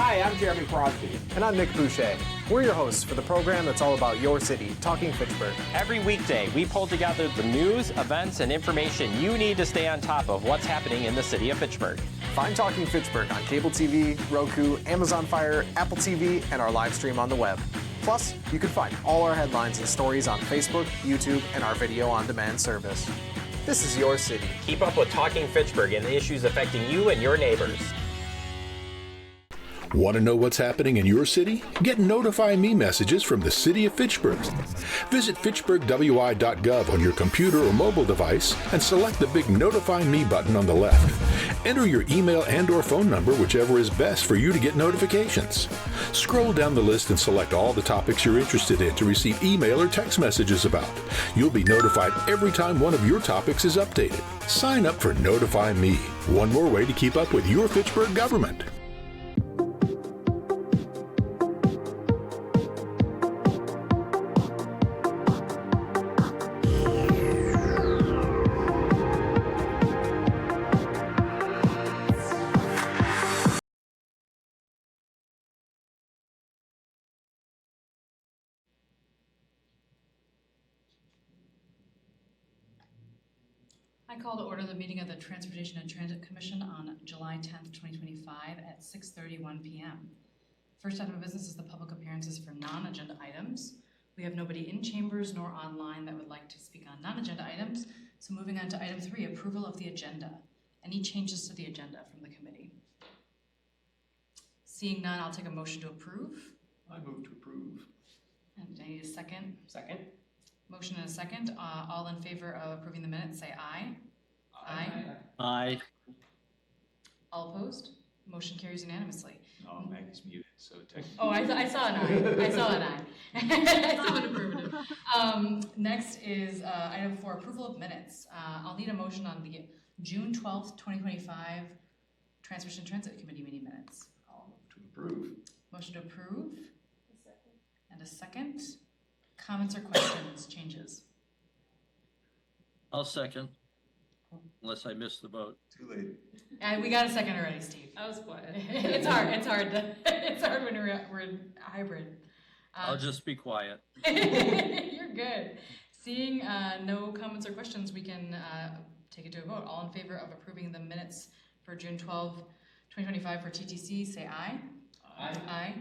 Hi, I'm Jeremy Crosby. And I'm Nick Boucher. We're your hosts for the program that's all about your city, Talking Fitchburg. Every weekday, we pull together the news, events, and information you need to stay on top of what's happening in the city of Fitchburg. Find Talking Fitchburg on cable TV, Roku, Amazon Fire, Apple TV, and our live stream on the web. Plus, you can find all our headlines and stories on Facebook, YouTube, and our video on demand service. This is your city. Keep up with Talking Fitchburg and the issues affecting you and your neighbors. Want to know what's happening in your city? Get Notify Me messages from the City of Fitchburg. Visit fitchburgwi.gov on your computer or mobile device and select the big Notify Me button on the left. Enter your email and/or phone number, whichever is best for you to get notifications. Scroll down the list and select all the topics you're interested in to receive email or text messages about. You'll be notified every time one of your topics is updated. Sign up for Notify Me, one more way to keep up with your Fitchburg government. I call to order the meeting of the Transportation and Transit Commission on July 10th, 2025 at 6:31 p.m. First item of business is the public appearances for non-agenda items. We have nobody in chambers nor online that would like to speak on non-agenda items. So moving on to item 3, approval of the agenda. Any changes to the agenda from the committee? Seeing none, I'll take a motion to approve. I move to approve. And I need a second. Second. Motion and a second. All in favor of approving the minutes, say aye. Aye. Aye. All opposed? Motion carries unanimously. Oh, Maggie's muted, so technically. Oh, I saw an aye. I saw an aye. I saw an affirmative. Next is item 4, approval of minutes. I'll need a motion on the June 12th, 2025 Transportation Transit Committee meeting minutes. I'll move to approve. Motion to approve. And a second. Comments or questions, changes? I'll second, unless I missed the vote. Too late. We got a second already, Steve. I was quiet. It's hard. It's hard when we're in hybrid. I'll just be quiet. You're good. Seeing no comments or questions, we can take it to a vote. All in favor of approving the minutes for June 12, 2025 for TTC, say aye. Aye. Aye.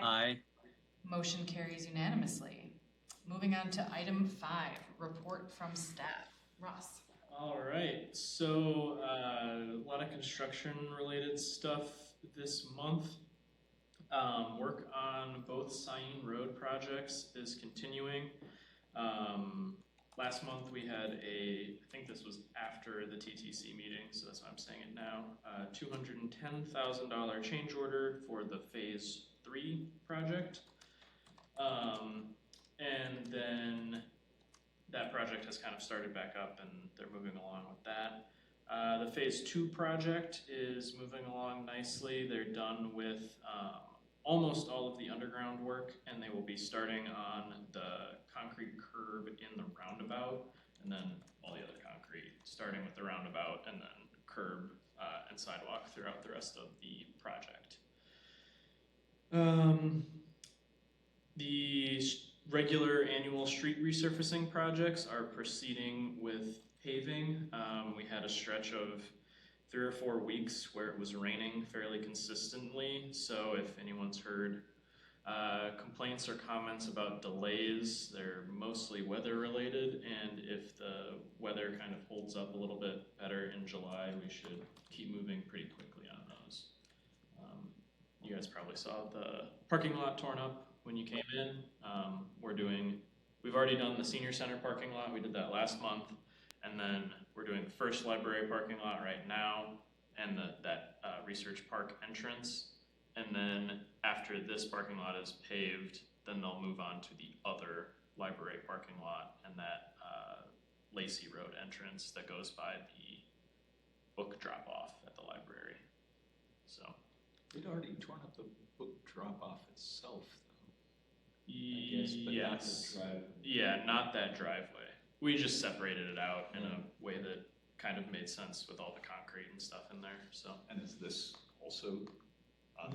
Aye. Motion carries unanimously. Moving on to item 5, report from staff. Ross. All right, so a lot of construction related stuff this month. Work on both Sain Road projects is continuing. Last month we had I think this was after the TTC meeting, so that's why I'm saying it now, $210,000 change order for the Phase 3 project. And then that project has kind of started back up and they're moving along with that. The Phase 2 project is moving along nicely. They're done with almost all of the underground work and they will be starting on the concrete curb in the roundabout and then all the other concrete, starting with the roundabout and then curb and sidewalk throughout the rest of the project. The regular annual street resurfacing projects are proceeding with paving. We had a stretch of 3 or 4 weeks where it was raining fairly consistently, so if anyone's heard complaints or comments about delays, they're mostly weather related, and if the weather kind of holds up a little bit better in July, we should keep moving pretty quickly on those. You guys probably saw the parking lot torn up when you came in. We've already done the senior center parking lot. We did that last month, and then we're doing the first library parking lot right now, and that research park entrance. And then after this parking lot is paved, then they'll move on to the other library parking lot and that Lacey Road entrance that goes by the book drop off at the library. So. They'd already torn up the book drop-off itself, though. Yes, but not the driveway. Yeah, not that driveway. We just separated it out in a way that kind of made sense with all the concrete and stuff in there. So. And is this also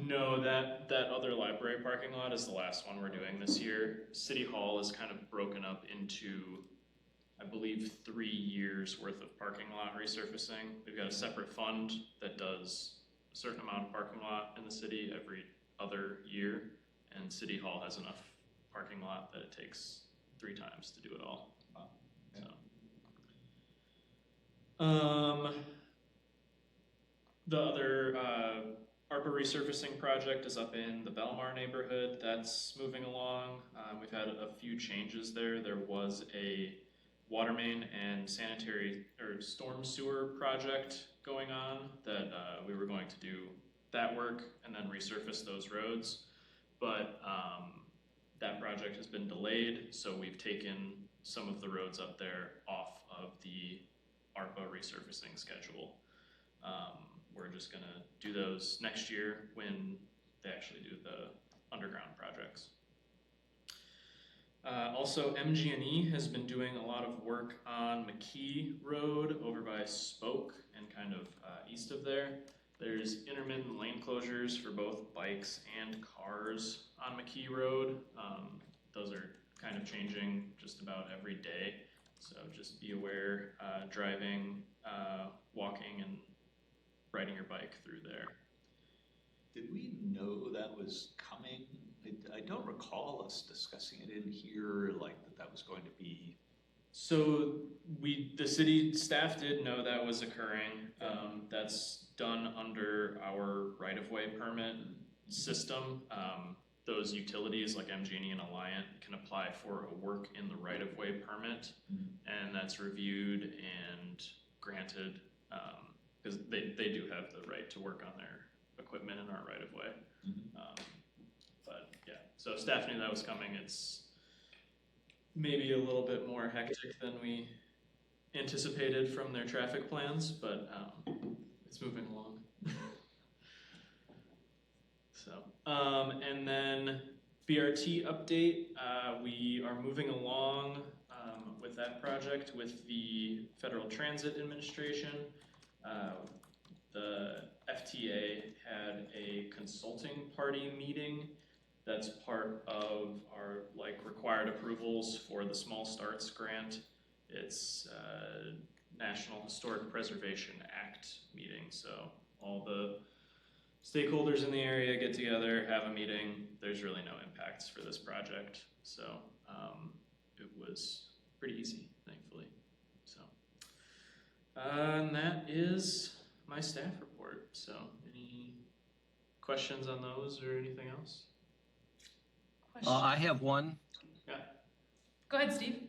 No, that other library parking lot is the last one we're doing this year. City Hall is kind of broken up into, I believe, 3 years worth of parking lot resurfacing. We've got a separate fund that does a certain amount of parking lot in the city every other year, and City Hall has enough parking lot that it takes 3 times to do it all. Wow. Yeah. So, the other ARPA resurfacing project is up in the Belmar neighborhood. That's moving along. We've had a few changes there. There was a water main and sanitary or storm sewer project going on that we were going to do that work and then resurface those roads. But that project has been delayed, so we've taken some of the roads up there off of the ARPA resurfacing schedule. We're just gonna do those next year when they actually do the underground projects. Also, MG&E has been doing a lot of work on McKee Road over by Spoke and kind of east of there. There's intermittent lane closures for both bikes and cars on McKee Road. Those are kind of changing just about every day. So just be aware, driving, walking, and riding your bike through there. Did we know that was coming? I don't recall us discussing it in here, like that was going to be. So the city staff did know that was occurring. That's done under our right-of-way permit system. Those utilities like MG&E and Alliant can apply for a work in the right-of-way permit, and that's reviewed and granted because they do have the right to work on their equipment in our right-of-way. But yeah, so staff knew that was coming. It's maybe a little bit more hectic than we anticipated from their traffic plans, but it's moving along. So, and then BRT update, we are moving along with that project with the Federal Transit Administration. The FTA had a consulting party meeting that's part of our required approvals for the Small Starts grant. It's National Historic Preservation Act meeting, so all the stakeholders in the area get together, have a meeting. There's really no impacts for this project, so it was pretty easy, thankfully. So, and that is my staff report. So, any questions on those or anything else? I have one. Yeah. Go ahead, Steve.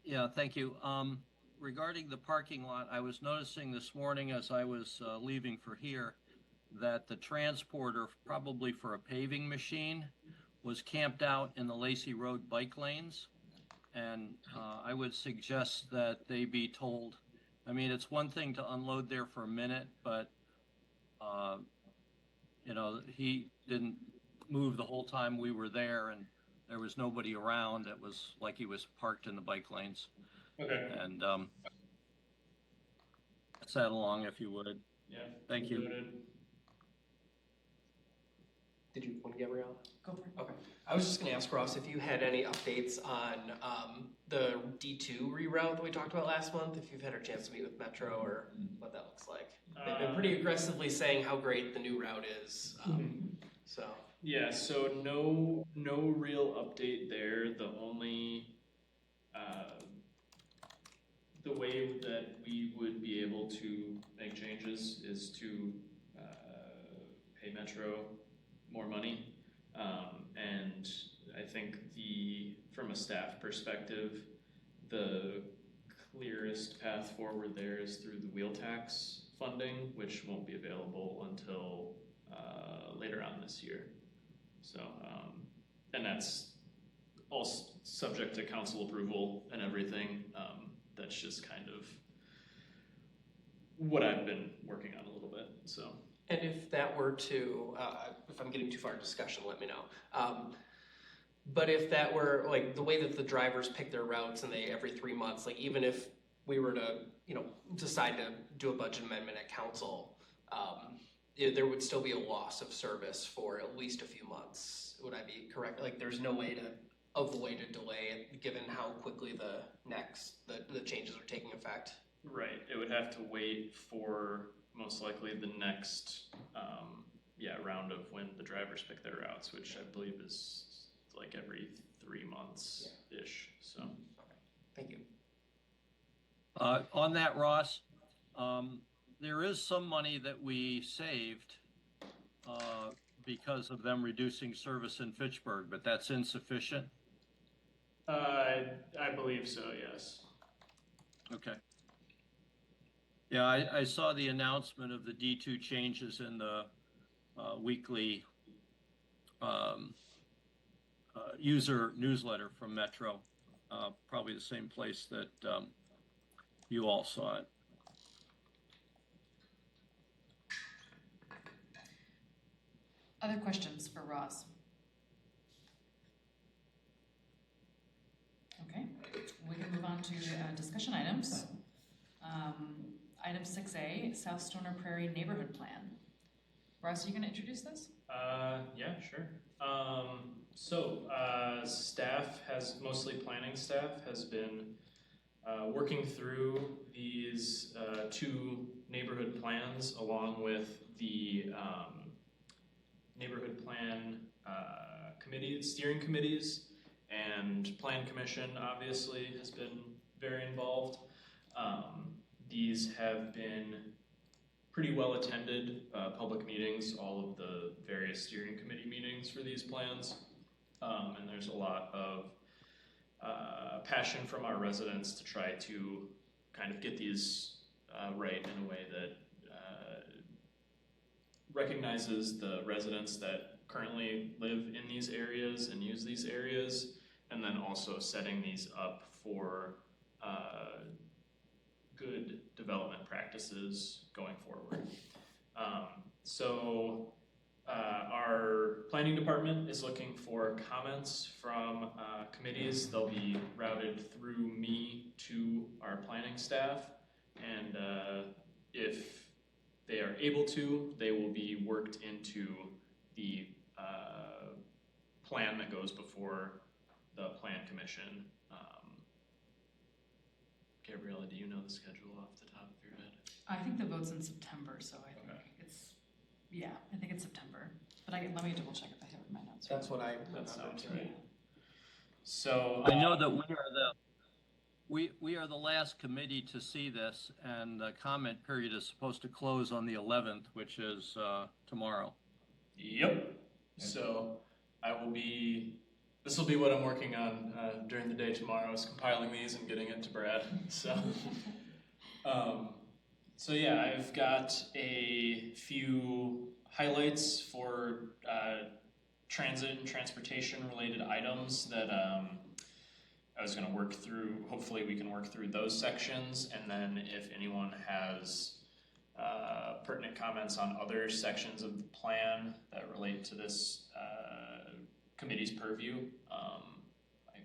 Yeah, thank you. Regarding the parking lot, I was noticing this morning as I was leaving for here that the transporter, probably for a paving machine, was camped out in the Lacey Road bike lanes. And I would suggest that they be told, I mean, it's one thing to unload there for a minute, but, you know, he didn't move the whole time we were there and there was nobody around. It was like he was parked in the bike lanes. Okay. And pass that along if you would. Yeah. Thank you. Noted. Did you want to get Gabrielle? Go for it. Okay. I was just going to ask Ross if you had any updates on the D2 reroute that we talked about last month, if you've had a chance to meet with Metro or what that looks like. They've been pretty aggressively saying how great the new route is. So. Yeah, so no real update there. The only the way that we would be able to make changes is to pay Metro more money, and I think from a staff perspective, the clearest path forward there is through the wheel tax funding, which won't be available until later on this year. So, and that's all subject to council approval and everything. That's just kind of what I've been working on a little bit, so. And if that were to, if I'm getting too far in discussion, let me know. But if that were like the way that the drivers pick their routes and they every 3 months, like even if we were to, decide to do a budget amendment at council, there would still be a loss of service for at least a few months. Would I be correct? Like, there's no way to avoid a delay given how quickly the changes are taking effect. Right. It would have to wait for most likely the next round of when the drivers pick their routes, which I believe is like every 3 months ish. So Thank you. On that, Ross, there is some money that we saved because of them reducing service in Fitchburg, but that's insufficient. I believe so, yes. Okay. Yeah, I saw the announcement of the D2 changes in the weekly user newsletter from Metro, probably the same place that you all saw it. Other questions for Ross? Okay, we can move on to discussion items. Item 6A, South Stoner Prairie Neighborhood Plan. Ross, are you going to introduce this? Yeah, sure. Staff mostly planning staff, has been working through these 2 neighborhood plans along with the neighborhood plan steering committees, and plan commission obviously has been very involved. These have been pretty well attended public meetings, all of the various steering committee meetings for these plans. And there's a lot of passion from our residents to try to kind of get these right in a way that recognizes the residents that currently live in these areas and use these areas, and then also setting these up for good development practices going forward. Our planning department is looking for comments from committees. They'll be routed through me to our planning staff, and if they are able to, they will be worked into the plan that goes before the plan commission. Gabriella, do you know the schedule off the top of your head? I think the vote's in September, so I think I think it's September. But let me double check if I have it in my notes. That's what I That sounds remember too. right. So I know that we are the last committee to see this, and the comment period is supposed to close on the 11th, which is tomorrow. Yep. So this will be what I'm working on during the day tomorrow, is compiling these and getting it to Brad. So yeah, I've got a few highlights for transit and transportation related items that I was going to work through. Hopefully we can work through those sections, and then if anyone has pertinent comments on other sections of the plan that relate to this committee's purview,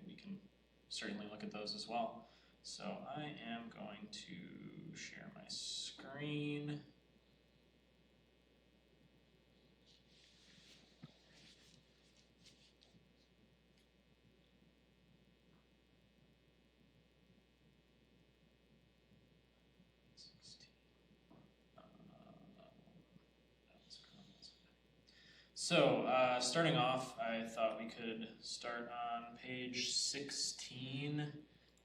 we can certainly look at those as well. So I am going to share my screen. So, starting off, I thought we could start on page 16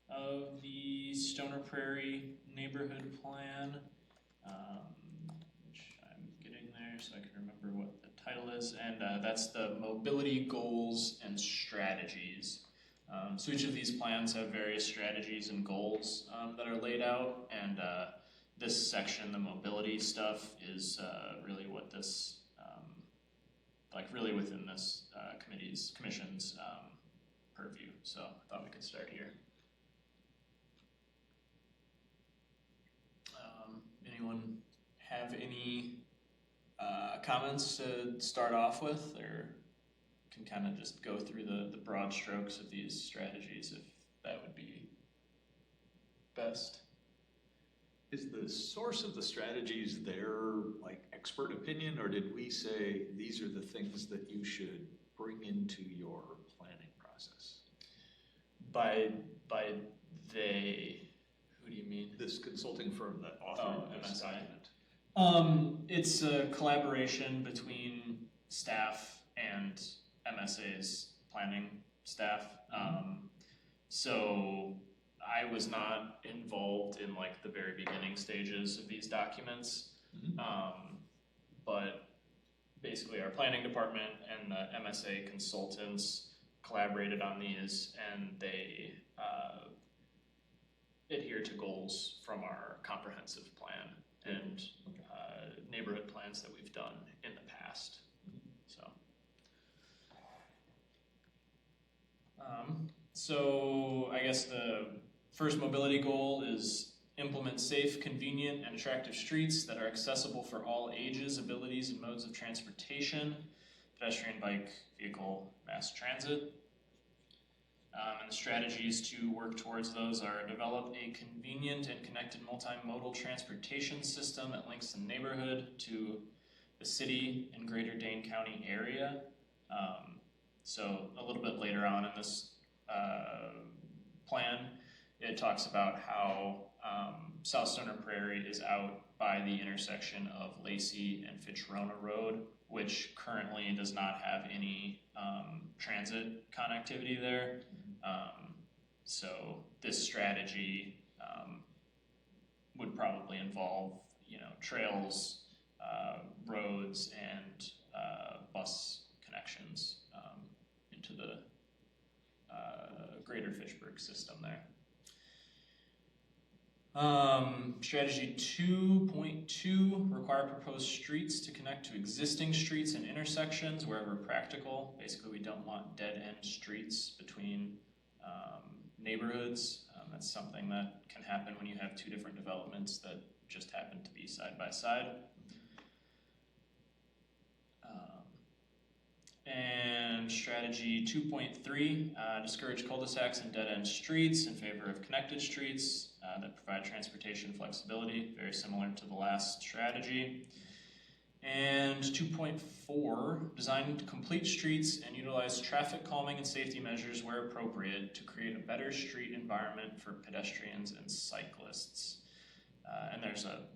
of the Stoner Prairie Neighborhood Plan, which I'm getting there so I can remember what the title is, and that's the mobility goals and strategies. So each of these plans have various strategies and goals that are laid out, and this section, the mobility stuff, is really what this really within this commission's purview. So I thought we could start here. Anyone have any comments to start off with, or can kind of just go through the broad strokes of these strategies if that would be best? Is the source of the strategies their like expert opinion, or did we say these are the things that you should bring into your planning process? By they, who do you mean? This consulting firm that authored this MSI. document. It's a collaboration between staff and MSA's planning staff. So I was not involved in like the very beginning stages of these documents, but basically our planning department and the MSA consultants collaborated on these, and they adhere to goals from our comprehensive plan and neighborhood plans that we've done in the past. So I guess the first mobility goal is implement safe, convenient, and attractive streets that are accessible for all ages, abilities, and modes of transportation, pedestrian, bike, vehicle, mass transit. And the strategies to work towards those are develop a convenient and connected multimodal transportation system that links the neighborhood to the city and greater Dane County area. So a little bit later on in this plan, it talks about how South Stoner Prairie is out by the intersection of Lacey and Fitchburg Road, which currently does not have any transit connectivity there. So this strategy would probably involve, trails, roads, and bus connections into the greater Fitchburg system there. Strategy 2.2, require proposed streets to connect to existing streets and intersections wherever practical. Basically, we don't want dead-end streets between neighborhoods. That's something that can happen when you have two different developments that just happen to be side by side. And strategy 2.3, discourage cul-de-sacs and dead-end streets in favor of connected streets that provide transportation flexibility, very similar to the last strategy. And 2.4, design complete streets and utilize traffic calming and safety measures where appropriate to create a better street environment for pedestrians and cyclists. And there's a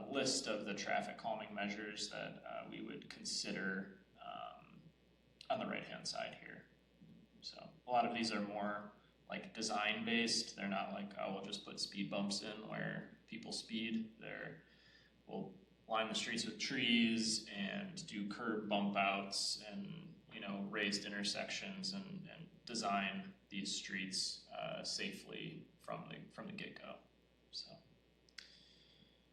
list of the traffic calming measures that we would consider on the right-hand side here. So a lot of these are more like design-based. They're not like, oh, we'll just put speed bumps in where people speed. We'll line the streets with trees and do curb bump outs and raised intersections and design these streets safely from the get-go. So,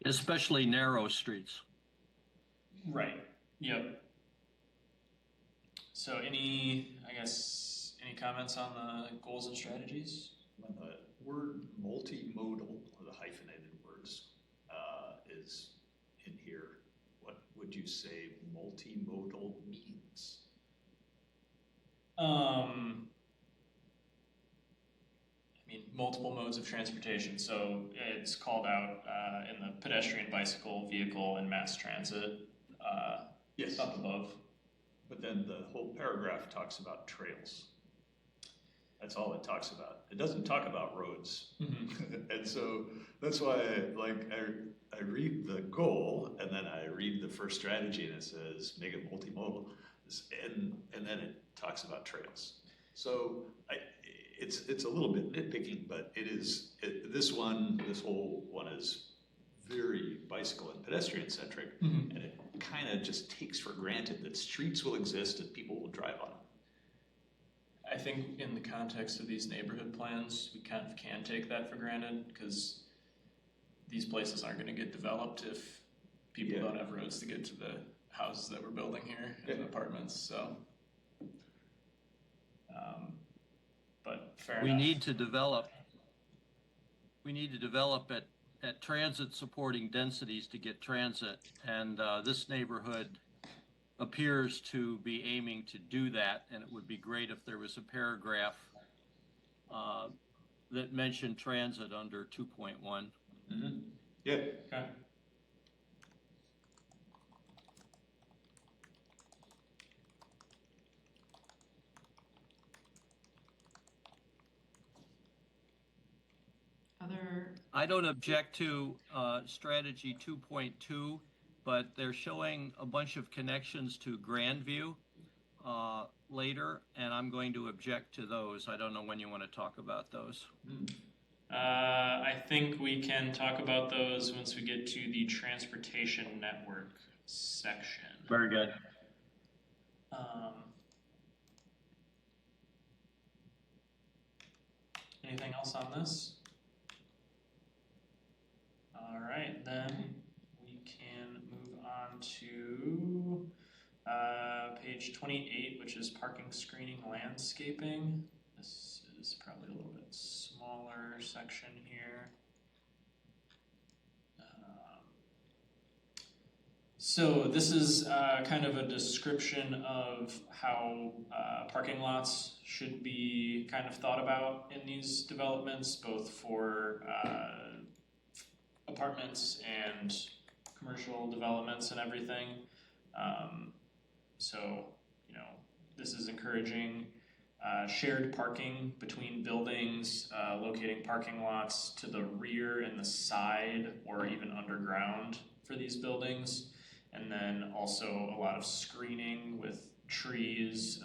especially narrow streets. Right. Yep. So any comments on the goals and strategies? When the word multimodal, or the hyphenated words, is in here, what would you say multimodal means? Multiple modes of transportation. So it's called out in the pedestrian, bicycle, vehicle, and mass transit. Yes. Up above. But then the whole paragraph talks about trails. That's all it talks about. It doesn't talk about roads. Mm-hmm. And so that's why I read the goal and then I read the first strategy and it says make it multimodal. And then it talks about trails. So it's a little bit nitpicking, but this whole one is very bicycle and pedestrian centric, mm-hmm. and it kind of just takes for granted that streets will exist and people will drive on them. I think in the context of these neighborhood plans, we kind of can take that for granted because these places aren't going to get developed if people don't have roads to get to the houses that we're building here and apartments. So, but fair enough. We need to develop at transit supporting densities to get transit, and this neighborhood appears to be aiming to do that, and it would be great if there was a paragraph that mentioned transit under 2.1. Mm-hmm. Yeah. Okay. Other, I don't object to strategy 2.2, but they're showing a bunch of connections to Grandview later, and I'm going to object to those. I don't know when you want to talk about those. I think we can talk about those once we get to the transportation network section. Very good. Anything else on this? All right, then we can move on to page 28, which is parking screening landscaping. This is probably a little bit smaller section here. So this is kind of a description of how parking lots should be kind of thought about in these developments, both for apartments and commercial developments and everything. So, you know, this is encouraging shared parking between buildings, locating parking lots to the rear and the side or even underground for these buildings. And then also a lot of screening with trees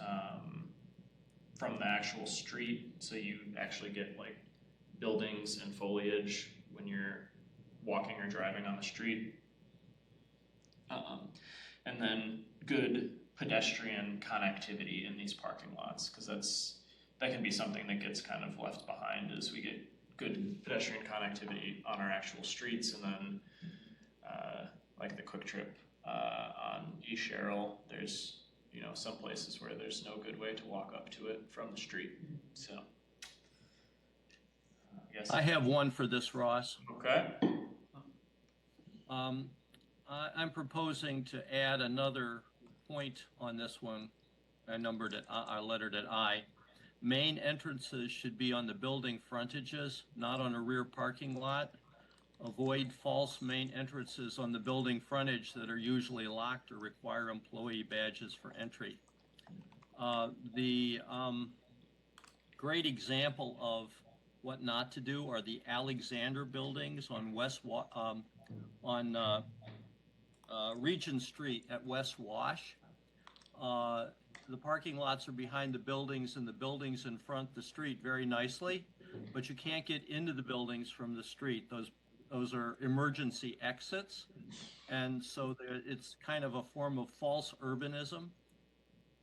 from the actual street. So you actually get like buildings and foliage when you're walking or driving on the street. And then good pedestrian connectivity in these parking lots, because that can be something that gets kind of left behind as we get good pedestrian connectivity on our actual streets. And then like the Quick Trip on East Sherrill, there's some places where there's no good way to walk up to it from the street. So I have one for this, Ross. Okay. I'm proposing to add another point on this one. I lettered it I. Main entrances should be on the building frontages, not on a rear parking lot. Avoid false main entrances on the building frontage that are usually locked or require employee badges for entry. The great example of what not to do are the Alexander buildings on Regent Street at West Wash. The parking lots are behind the buildings and the buildings in front the street very nicely, but you can't get into the buildings from the street. Those are emergency exits, and so it's kind of a form of false urbanism,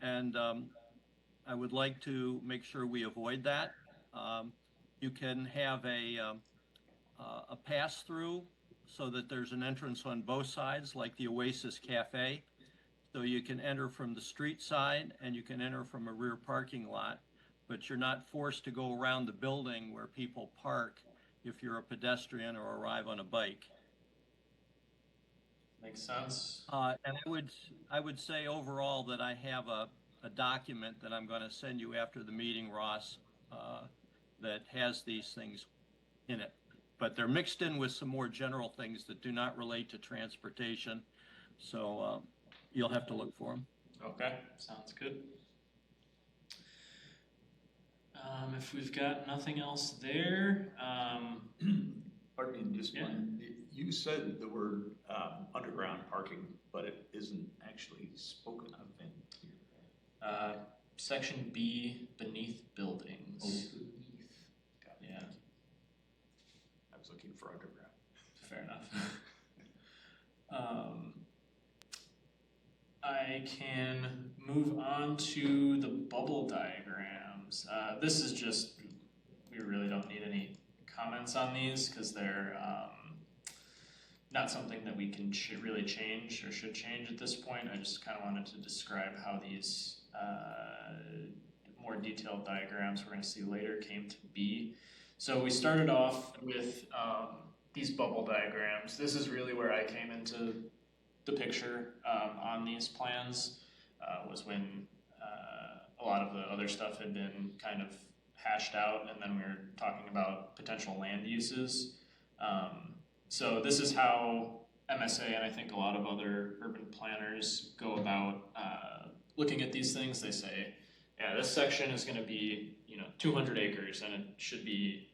and I would like to make sure we avoid that. You can have a pass-through so that there's an entrance on both sides, like the Oasis Cafe. So you can enter from the street side and you can enter from a rear parking lot, but you're not forced to go around the building where people park if you're a pedestrian or arrive on a bike. Makes sense. And I would say overall that I have a document that I'm going to send you after the meeting, Ross, that has these things in it. But they're mixed in with some more general things that do not relate to transportation. So you'll have to look for them. Okay, sounds good. If we've got nothing else there, pardon me, just yeah. one. You said the word underground parking, but it isn't actually spoken of in here. Section B, beneath buildings. Oh, beneath. Got it. Yeah, I was looking for underground. fair enough. I can move on to the bubble diagrams. This is just, we really don't need any comments on these because they're not something that we can really change or should change at this point. I just kind of wanted to describe how these more detailed diagrams we're going to see later came to be. So we started off with these bubble diagrams. This is really where I came into the picture on these plans, was when a lot of the other stuff had been kind of hashed out, and then we were talking about potential land uses. So this is how MSA and I think a lot of other urban planners go about looking at these things. They say, yeah, this section is going to be 200 acres and it should be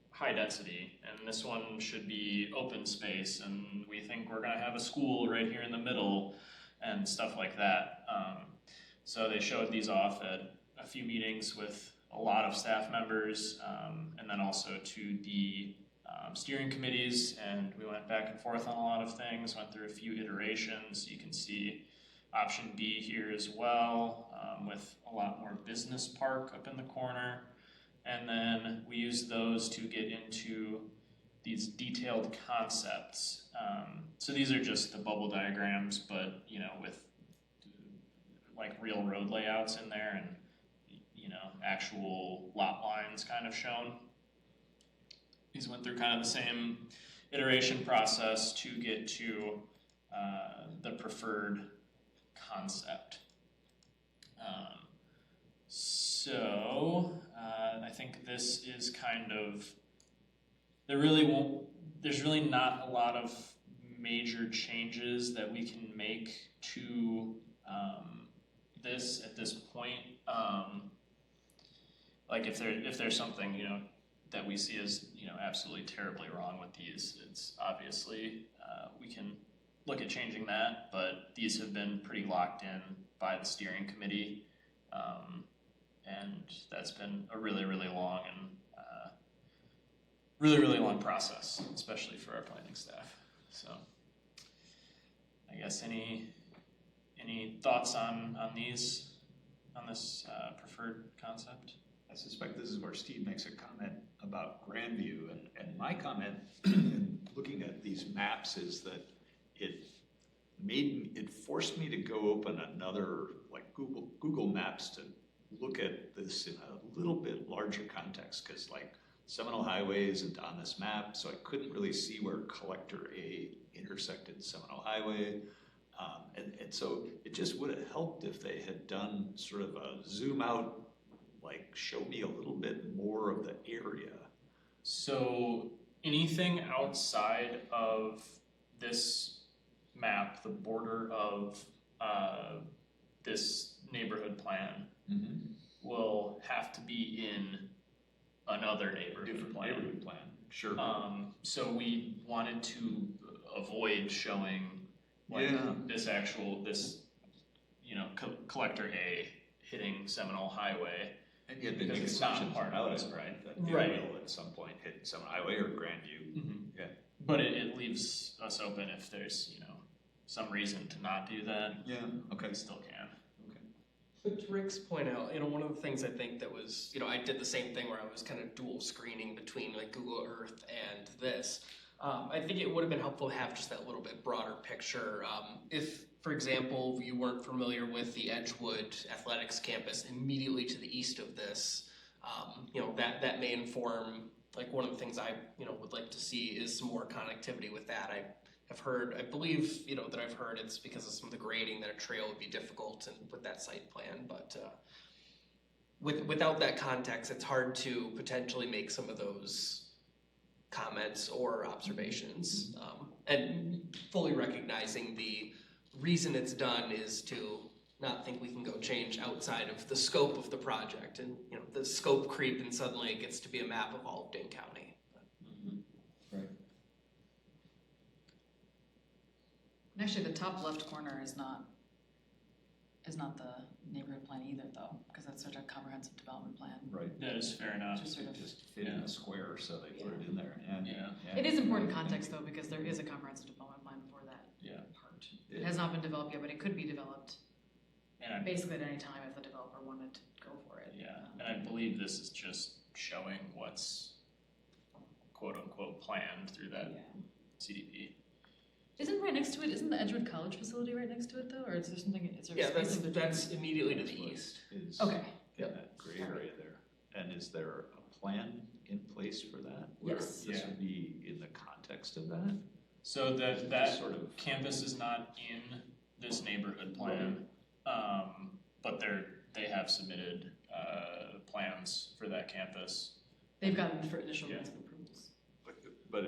high density, and this one should be open space, and we think we're going to have a school right here in the middle and stuff like that. So they showed these off at a few meetings with a lot of staff members, and then also to the steering committees, and we went back and forth on a lot of things, went through a few iterations. You can see option B here as well, with a lot more business park up in the corner. And then we use those to get into these detailed concepts. So these are just the bubble diagrams, but with like real road layouts in there and actual lot lines kind of shown. These went through kind of the same iteration process to get to the preferred concept. I think this is kind of, there's really not a lot of major changes that we can make to this at this point. Like if there's something that we see as absolutely terribly wrong with these, it's obviously we can look at changing that, but these have been pretty locked in by the steering committee, and that's been a really long and really long process, especially for our planning staff. So I guess any thoughts on this preferred concept? I suspect this is where Steve makes a comment about Grandview, and my comment in looking at these maps is that it forced me to go open another, like Google Maps, to look at this in a little bit larger context, because like Seminole Highway isn't on this map, so I couldn't really see where Collector A intersected Seminole Highway. And so it just would have helped if they had done sort of a zoom out, like show me a little bit more of the area. So anything outside of this map, the border of this neighborhood plan, will have to be in another neighborhood plan. Sure. So we wanted to avoid showing this Collector A hitting Seminole Highway. And yet because it's not part of it, right? That Right. It will at some point hit Seminole Highway or Grandview. Mm-hmm. Yeah. But it leaves us open if there's, some reason to not do that. Yeah. Okay. We still can. Okay. But to Rick's point out, one of the things I think that was, I did the same thing where I was kind of dual screening between like Google Earth and this. I think it would have been helpful to have just that little bit broader picture. If, for example, you weren't familiar with the Edgewood Athletics campus immediately to the east of this, that may inform, like one of the things I, would like to see is some more connectivity with that. I believe that I've heard it's because of some of the grading that a trail would be difficult and with that site plan, but without that context, it's hard to potentially make some of those comments or observations, and fully recognizing the reason it's done is to not think we can go change outside of the scope of the project, and the scope creep, and suddenly it gets to be a map of all of Dane County. Right. And actually, the top left corner is not the neighborhood plan either, though, because that's such a comprehensive development plan. Right. That is fair enough. Just sort of, Just fit in the square, so they put it in there. And it is important context, though, because there is a comprehensive development plan for that part. It has not been developed yet, but it could be developed basically at any time if the developer wanted to go for it. Yeah, and I believe this is just showing what's quote-unquote planned through that CDP. Isn't right next to it, isn't the Edgewood College facility right next to it, though? Or is there something, is there Yeah, space in between? that's immediately to the east. Okay. In that gray area there. And is there a plan in place for that? Where Yes. this would be in the context of that? So that sort of campus is not in this neighborhood plan, but they have submitted plans for that campus. They've gotten for initial plans of improvements. But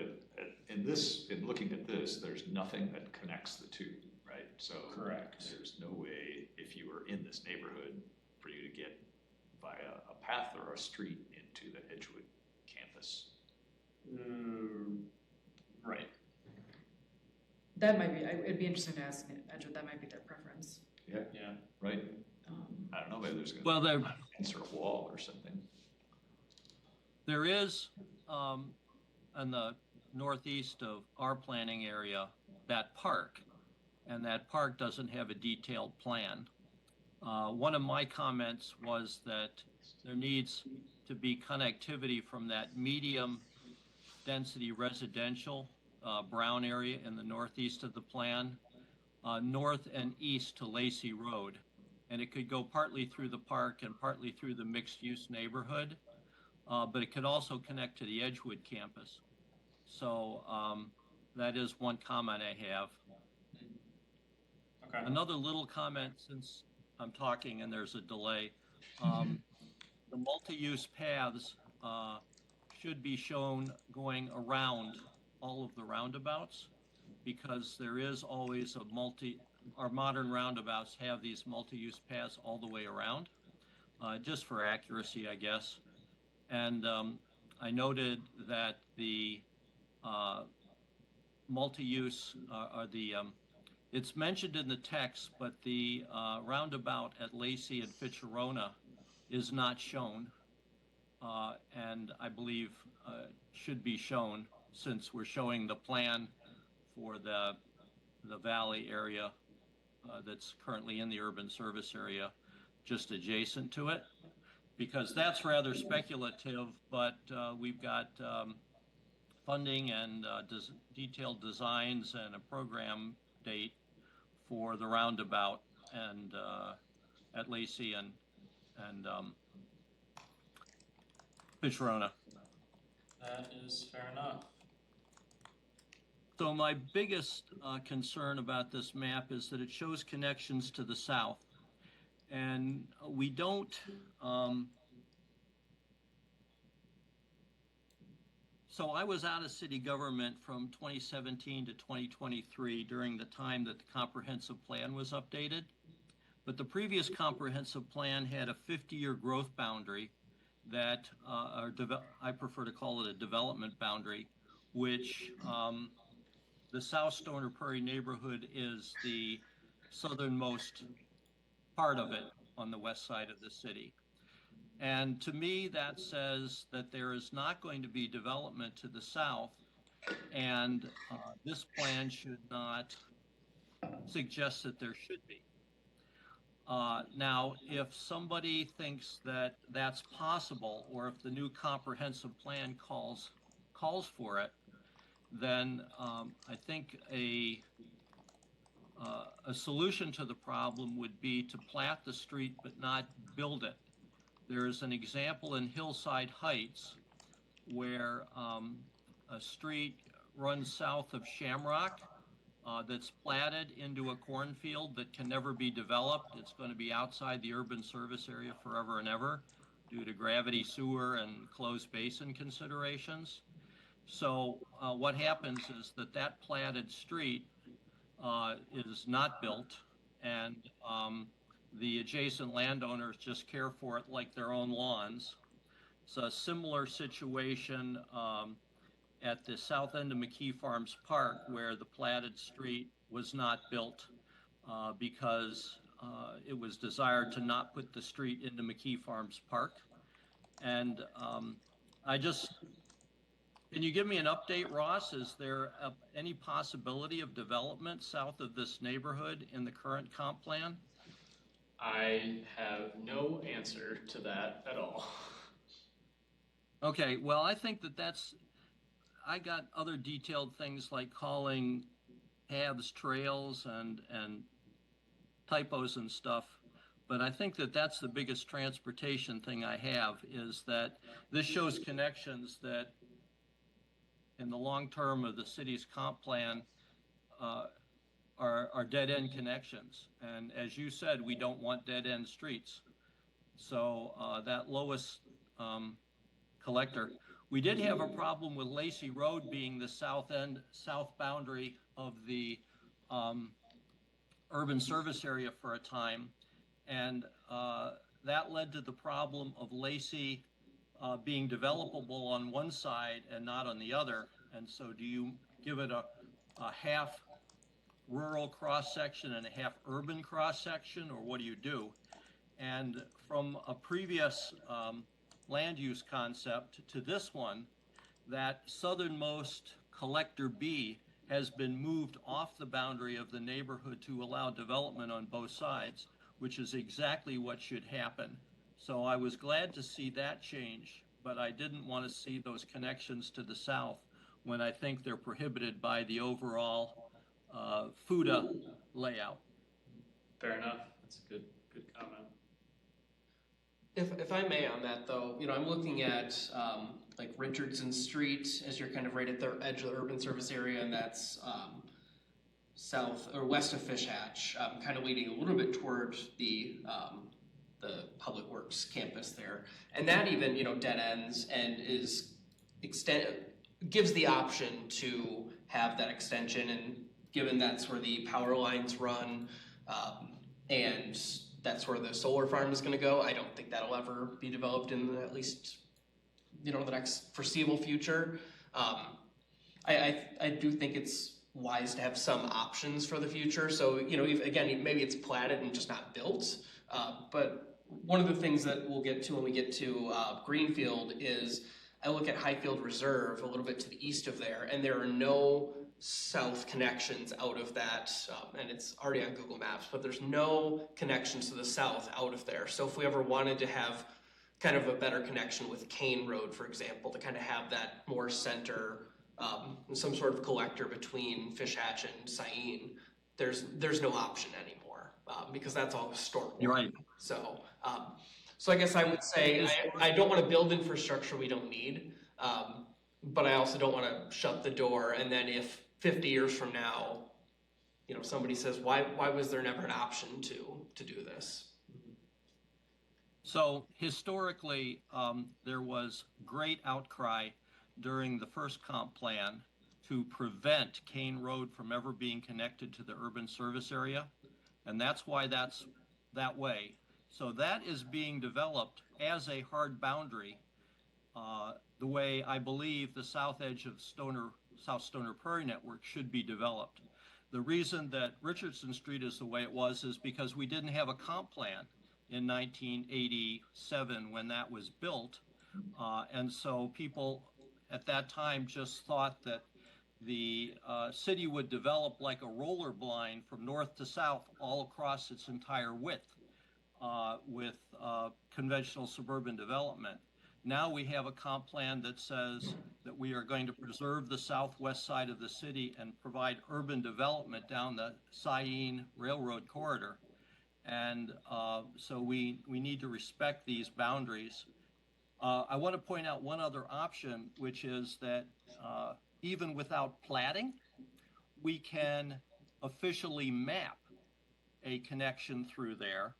in in looking at this, there's nothing that connects the two, right? So Correct. there's no way, if you were in this neighborhood, for you to get via a path or a street into the Edgewood campus. Right. That might be, it'd be interesting to ask Edgewood, that might be their preference. Yeah. Yeah. Right. I don't know, maybe there's Well, there, insert a wall or something. there is, in the northeast of our planning area, that park, and that park doesn't have a detailed plan. One of my comments was that there needs to be connectivity from that medium density residential brown area in the northeast of the plan, north and east to Lacey Road. And it could go partly through the park and partly through the mixed use neighborhood, but it could also connect to the Edgewood campus. So that is one comment I have. Okay. Another little comment, since I'm talking and there's a delay. The multi-use paths should be shown going around all of the roundabouts, because there is always our modern roundabouts have these multi-use paths all the way around, just for accuracy, I guess. And I noted that the multi-use it's mentioned in the text, but the roundabout at Lacey and Fitchburg is not shown, and I believe should be shown, since we're showing the plan for the valley area that's currently in the urban service area just adjacent to it, because that's rather speculative, but we've got funding and detailed designs and a program date for the roundabout and at Lacey and Fitchburg. That is fair enough. So my biggest concern about this map is that it shows connections to the south, and we don't. So I was out of city government from 2017 to 2023 during the time that the comprehensive plan was updated. But the previous comprehensive plan had a 50-year growth boundary that, I prefer to call it a development boundary, which the South Stoner Prairie neighborhood is the southernmost part of it on the west side of the city. And to me, that says that there is not going to be development to the south, and this plan should not suggest that there should be. Now, if somebody thinks that that's possible, or if the new comprehensive plan calls for it, then I think a solution to the problem would be to plat the street but not build it. There is an example in Hillside Heights where a street runs south of Shamrock that's platted into a cornfield that can never be developed. It's going to be outside the urban service area forever and ever due to gravity sewer and closed basin considerations. So what happens is that platted street is not built, and the adjacent landowners just care for it like their own lawns. It's a similar situation at the south end of McKee Farms Park, where the platted street was not built because it was desired to not put the street into McKee Farms Park. And can you give me an update, Ross? Is there any possibility of development south of this neighborhood in the current comp plan? I have no answer to that at all. Okay, well, I think I got other detailed things like calling paths trails and typos and stuff, but I think that's the biggest transportation thing I have, is that this shows connections that in the long term of the city's comp plan are dead-end connections. And as you said, we don't want dead-end streets. So that lowest collector, We did have a problem with Lacey Road being the south boundary of the urban service area for a time. And that led to the problem of Lacey being developable on one side and not on the other. And so do you give it a half rural cross section and a half urban cross section, or what do you do? And from a previous land use concept to this one, that southernmost collector B has been moved off the boundary of the neighborhood to allow development on both sides, which is exactly what should happen. So I was glad to see that change, but I didn't want to see those connections to the south when I think they're prohibited by the overall FUDA layout. Fair enough. That's a good comment. If I may on that though, I'm looking at like Richardson Street as you're kind of right at the edge of the urban service area, and that's south or west of Fish Hatch, kind of leading a little bit toward the Public Works campus there. And that even, dead ends and gives the option to have that extension, and given that's where the power lines run, and that's where the solar farm is going to go, I don't think that'll ever be developed in at least, the next foreseeable future. I do think it's wise to have some options for the future. So, again, maybe it's platted and just not built. But one of the things that we'll get to when we get to Greenfield is I look at Highfield Reserve a little bit to the east of there, and there are no south connections out of that, and it's already on Google Maps, but there's no connections to the south out of there. So if we ever wanted to have kind of a better connection with Kane Road, for example, to kind of have that more center, some sort of collector between Fish Hatch and Syene, there's no option anymore, because that's all stormwater. You're right. So I guess I would say I don't want to build infrastructure we don't need, but I also don't want to shut the door, and then if 50 years from now, somebody says, why was there never an option to do this? So historically, there was great outcry during the first comp plan to prevent Kane Road from ever being connected to the urban service area. And that's why that's that way. So that is being developed as a hard boundary, the way I believe the south edge of South Stoner Prairie Network should be developed. The reason that Richardson Street is the way it was is because we didn't have a comp plan in 1987 when that was built. And so people at that time just thought that the city would develop like a roller blind from north to south all across its entire width with conventional suburban development. Now we have a comp plan that says that we are going to preserve the southwest side of the city and provide urban development down the Syene Railroad corridor. And so we need to respect these boundaries. I want to point out one other option, which is that even without platting, we can officially map a connection through there.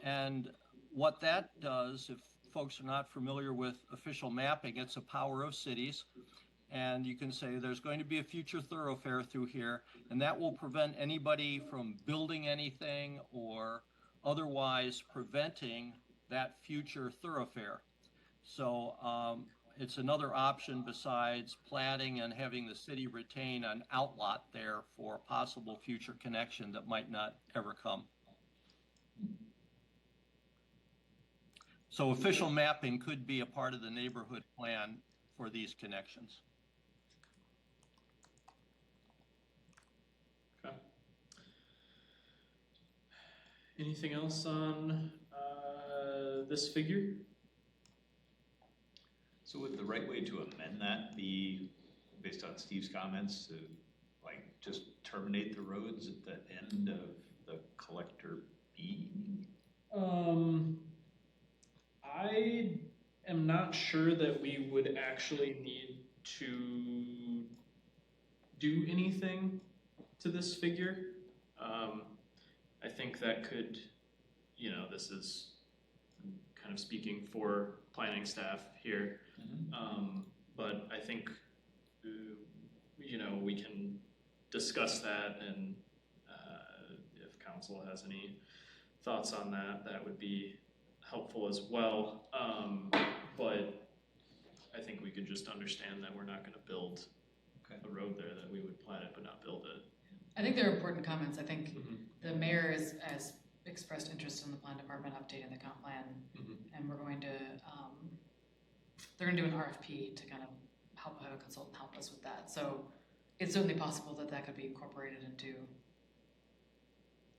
And what that does, if folks are not familiar with official mapping, it's a power of cities. And you can say there's going to be a future thoroughfare through here, and that will prevent anybody from building anything or otherwise preventing that future thoroughfare. So it's another option besides platting and having the city retain an outlot there for a possible future connection that might not ever come. So official mapping could be a part of the neighborhood plan for these connections. Okay. Anything else on this figure? So would the right way to amend that be, based on Steve's comments, to like just terminate the roads at the end of the collector B? I am not sure that we would actually need to do anything to this figure. I think that could, this is kind of speaking for planning staff here. But I think, we can discuss that, and if council has any thoughts on that, that would be helpful as well. But I think we could just understand that we're not going to build a road there, that we would plat it but not build it. I think they're important comments. I think the mayor has expressed interest in the plan department updating the comp plan, and we're going to, they're going to do an RFP to kind of have a consultant help us with that. So it's certainly possible that that could be incorporated into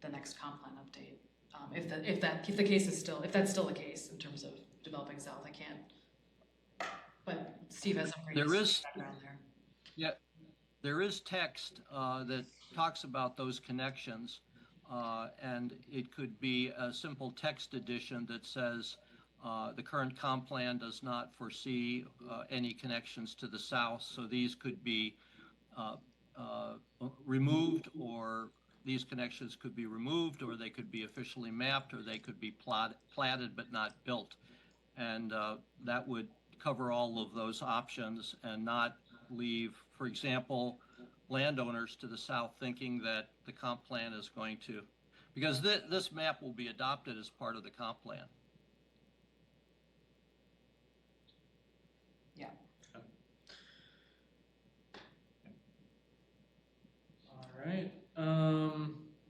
the next comp plan update. If that's still the case in terms of developing south, I can't. But Steve has some great background there. Yeah, there is text that talks about those connections, and it could be a simple text addition that says the current comp plan does not foresee any connections to the south, so these could be removed, or these connections could be removed, or they could be officially mapped, or they could be platted but not built. And that would cover all of those options and not leave, for example, landowners to the south thinking that the comp plan is going to, because this map will be adopted as part of the comp plan. Yeah. All right.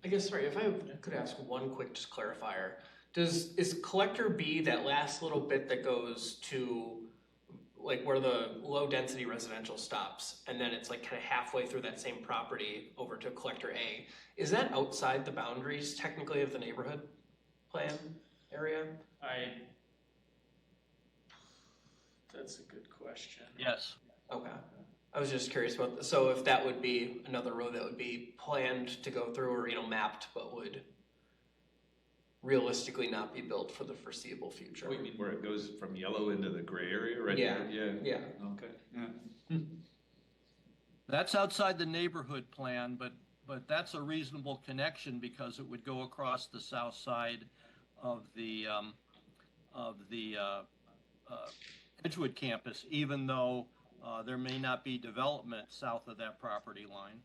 I guess, sorry, if I could ask one quick just clarifier. Is collector B that last little bit that goes to like where the low density residential stops, and then it's like kind of halfway through that same property over to collector A, is that outside the boundaries technically of the neighborhood plan area? That's a good question. Yes. Okay. I was just curious about so if that would be another road that would be planned to go through, or mapped, but would realistically not be built for the foreseeable future. Oh, you mean where it goes from yellow into the gray area, right? Yeah. There? Yeah. Okay. Yeah. That's outside the neighborhood plan, but that's a reasonable connection because it would go across the south side of the Edgewood campus, even though there may not be development south of that property line.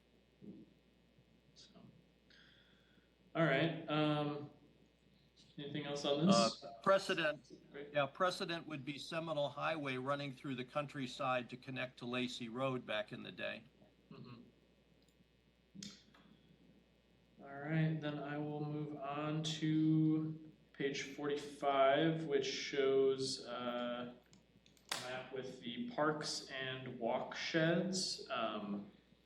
So, all right. Anything else on this? Precedent would be Seminole Highway running through the countryside to connect to Lacey Road back in the day. All right, then I will move on to page 45, which shows a map with the parks and walk sheds.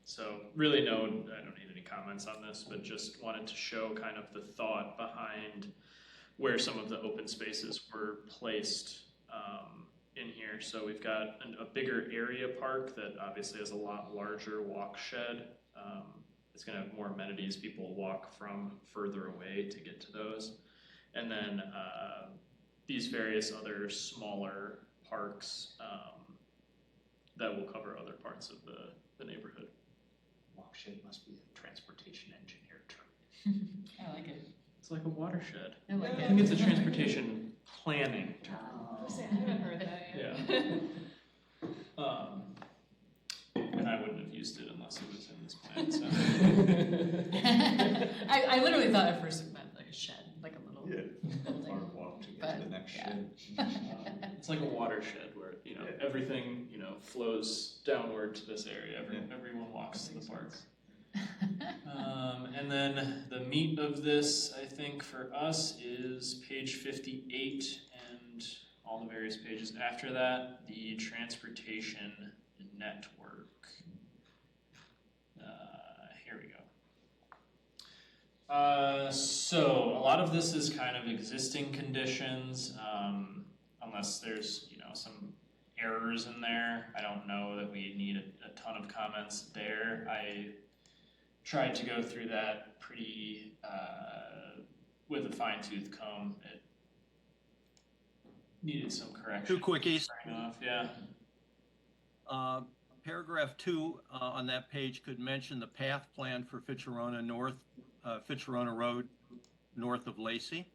So really I don't need any comments on this, but just wanted to show kind of the thought behind where some of the open spaces were placed in here. So we've got a bigger area park that obviously has a lot larger walk shed. It's gonna have more amenities. People walk from further away to get to those. And then these various other smaller parks that will cover other parts of the neighborhood. Walk shed must be a transportation engineer term. I like it. It's like a watershed. I like I it. think it's a transportation planning term. I haven't heard that yet. Yeah. And I wouldn't have used it unless it was in this plan. So. I literally thought at first it meant like a shed, like a little building. Hard walk to get But, to the next yeah. shed. It's like a watershed where everything flows downward to this area. Everyone walks to the park. And then the meat of this, I think, for us is page 58 and all the various pages after that, the transportation network. Here we go. So a lot of this is kind of existing conditions, unless there's some errors in there. I don't know that we need a ton of comments there. I tried to go through that pretty with a fine-tooth comb. It needed some correction. 2 quickies. Yeah. Paragraph 2 on that page could mention the path plan for Fitcherona Road north of Lacey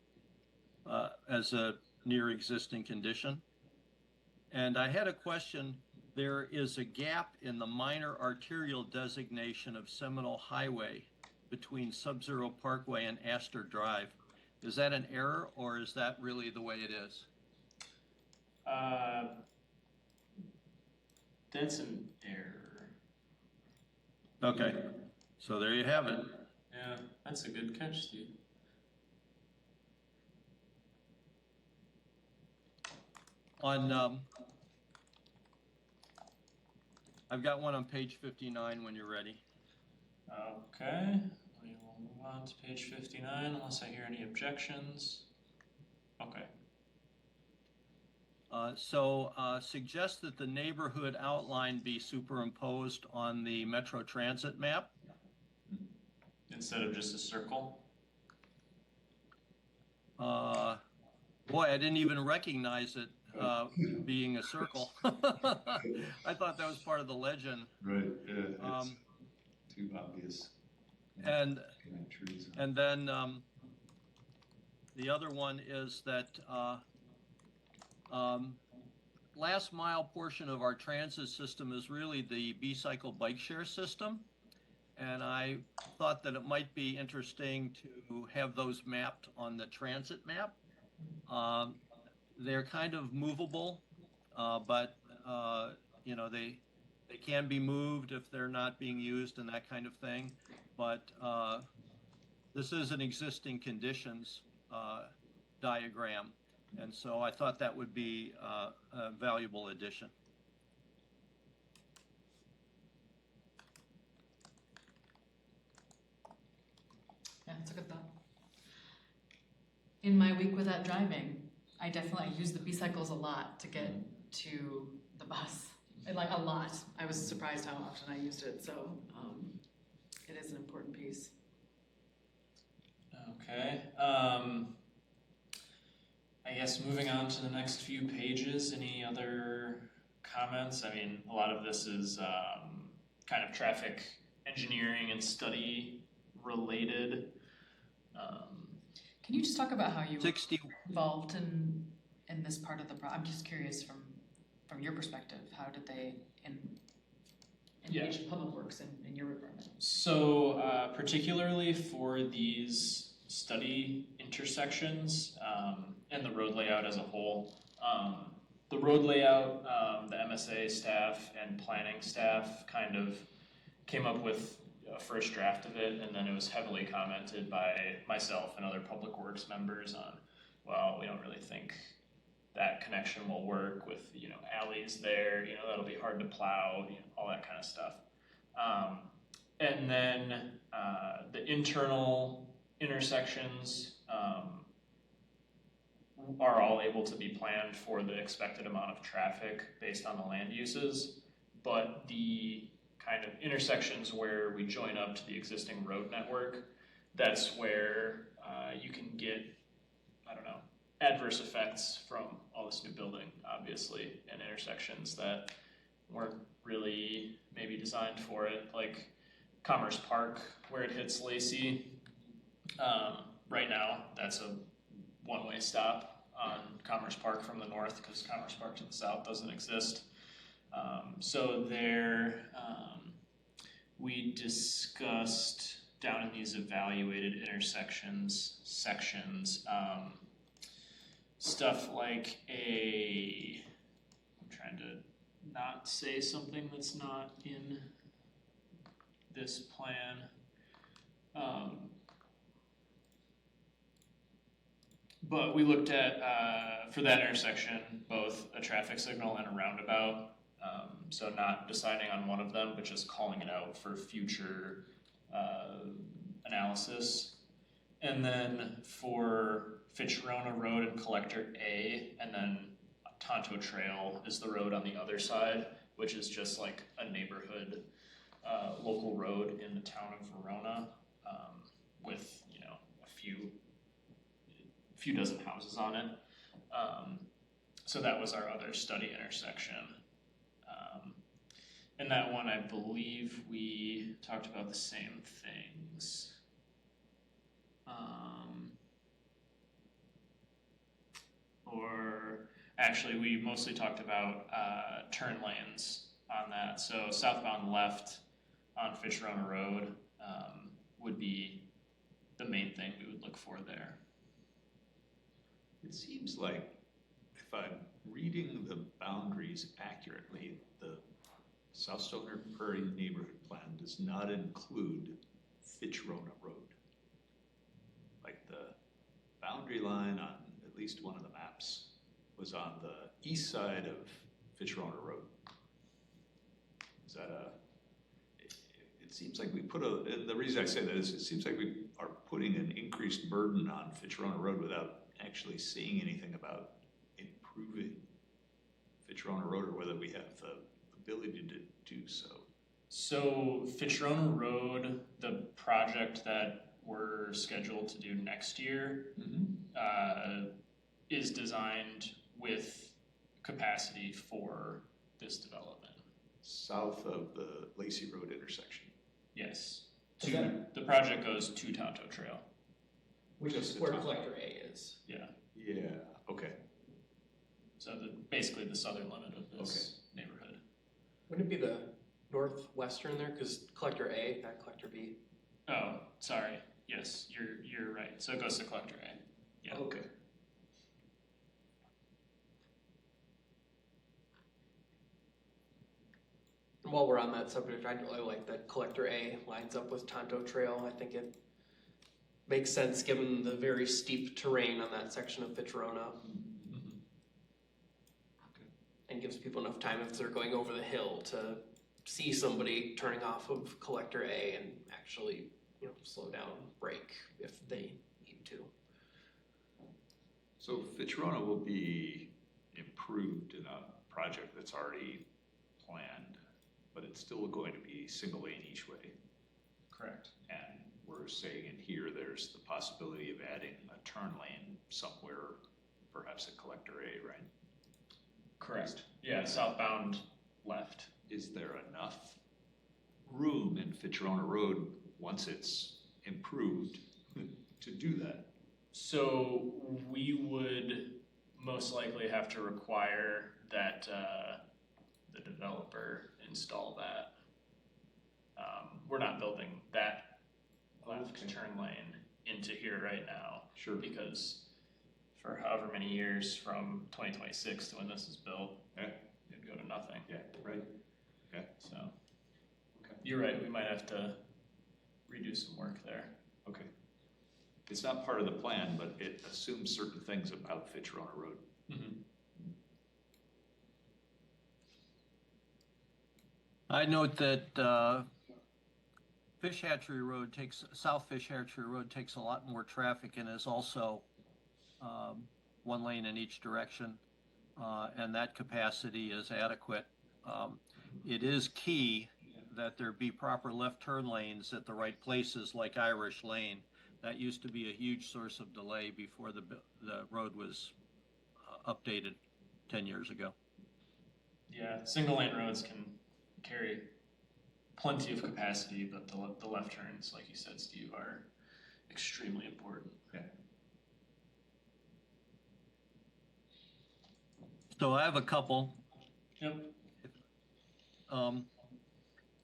as a near existing condition. And I had a question. There is a gap in the minor arterial designation of Seminole Highway between Sub-Zero Parkway and Astor Drive. Is that an error, or is that really the way it is? That's an error. Okay, so there you have it. Yeah, that's a good catch, Steve. On I've got one on page 59 when you're ready. Okay, we will move on to page 59 unless I hear any objections. Okay. Suggest that the neighborhood outline be superimposed on the Metro Transit map. Instead of just a circle? Boy, I didn't even recognize it being a circle. I thought that was part of the legend. Right, yeah, it's too obvious. And then the other one is that last mile portion of our transit system is really the B-cycle bike share system. And I thought that it might be interesting to have those mapped on the transit map. They're kind of movable, but you know, they can be moved if they're not being used and that kind of thing. But this is an existing conditions diagram, and so I thought that would be a valuable addition. Yeah, that's a good thought. In my week without driving, I use the B-cycles a lot to get to the bus. Like a lot. I was surprised how often I used it, so it is an important piece. Okay. I guess moving on to the next few pages, any other comments? I mean, a lot of this is kind of traffic engineering and study related. Can you just talk about how you 60 were involved in this part of the project? I'm just curious from your perspective, how did they engage public works in your department? So particularly for these study intersections and the road layout as a whole, the road layout, the MSA staff and planning staff kind of came up with a first draft of it, and then it was heavily commented by myself and other public works members on, well, we don't really think that connection will work with, you know, alleys there, you know, that'll be hard to plow, you know, all that kind of stuff. And then the internal intersections are all able to be planned for the expected amount of traffic based on the land uses, but the kind of intersections where we join up to the existing road network, that's where you can get, I don't know, adverse effects from all this new building, obviously, and intersections that weren't really maybe designed for it, like Commerce Park, where it hits Lacey. Right now, that's a one-way stop on Commerce Park from the north, because Commerce Park to the south doesn't exist. So there, we discussed down in these evaluated intersections sections, stuff like I'm trying to not say something that's not in this plan. But we looked at, for that intersection, both a traffic signal and a roundabout. So not deciding on one of them, but just calling it out for future analysis. And then for Fitchburg Road and Collector A, and then Tonto Trail is the road on the other side, which is just like a neighborhood local road in the town of Verona, with, you know, a few dozen houses on it. So that was our other study intersection. And that one, I believe we talked about the same things. Or Actually, we mostly talked about turn lanes on that. So southbound left on Fitchburg Road would be the main thing we would look for there. It seems like, if I'm reading the boundaries accurately, the South Stoner Prairie neighborhood plan does not include Fitchrona Road. Like the boundary line on at least one of the maps was on the east side of Fitchrona Road. Is that it seems like we put and the reason I say that is it seems like we are putting an increased burden on Fitchrona Road without actually saying anything about improving Fitchrona Road, or whether we have the ability to do so. So Fitchrona Road, the project that we're scheduled to do next year, is designed with capacity for this development. South of the Lacey Road intersection. Yes. The project goes to Tonto Trail. Which is where Collector A is. Yeah. Yeah, okay. So basically the southern limit of this neighborhood. Wouldn't it be the northwestern there? Because Collector A, not Collector B. Oh, sorry. Yes, you're right. So it goes to Collector A. Yeah. Okay. And while we're on that subject, I'd really like that Collector A lines up with Tonto Trail. I think it makes sense given the very steep terrain on that section of Fitchrona. And gives people enough time if they're going over the hill to see somebody turning off of Collector A and actually, slow down, brake if they need to. So Fitchrona will be improved in a project that's already planned, but it's still going to be single lane each way. Correct. And we're saying in here there's the possibility of adding a turn lane somewhere, perhaps at Collector A, right? Correct. Yeah, southbound left. Is there enough room in Fitchrona Road once it's improved to do that? So we would most likely have to require that the developer install that. We're not building that left turn lane into here right now. Sure. Because for however many years from 2026 to when this is built, it'd go to nothing. Yeah, right. Okay. So you're right, we might have to redo some work there. Okay. It's not part of the plan, but it assumes certain things about Fitchrona Road. I note that Fish Hatchery Road South Fish Hatchery Road takes a lot more traffic and is also one lane in each direction, and that capacity is adequate. It is key that there be proper left turn lanes at the right places, like Irish Lane. That used to be a huge source of delay before the road was updated 10 years ago. Yeah, single lane roads can carry plenty of capacity, but the left turns, like you said, Steve, are extremely important. Yeah. So I have a couple. Yep.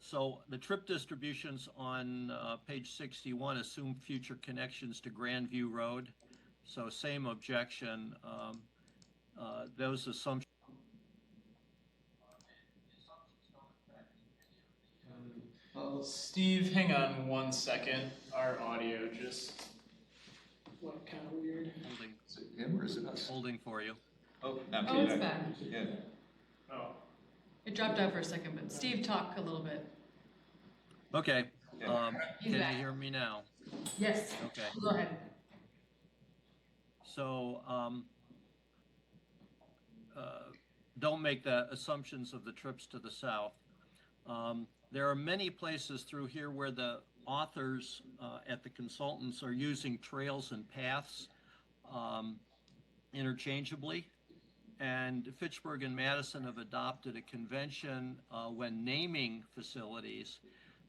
So the trip distributions on page 61 assume future connections to Grandview Road. So same objection. Those assumptions. Steve, hang on 1 second. Our audio just went kind of weird. Is it him or is it us? Holding for you. Oh, it's back. Yeah. Oh. It dropped out for a second, but Steve, talk a little bit. Okay. He's Can back. you hear me now? Yes. Okay. Go ahead. So don't make the assumptions of the trips to the south. There are many places through here where the authors at the consultants are using trails and paths interchangeably. And Fitchburg and Madison have adopted a convention when naming facilities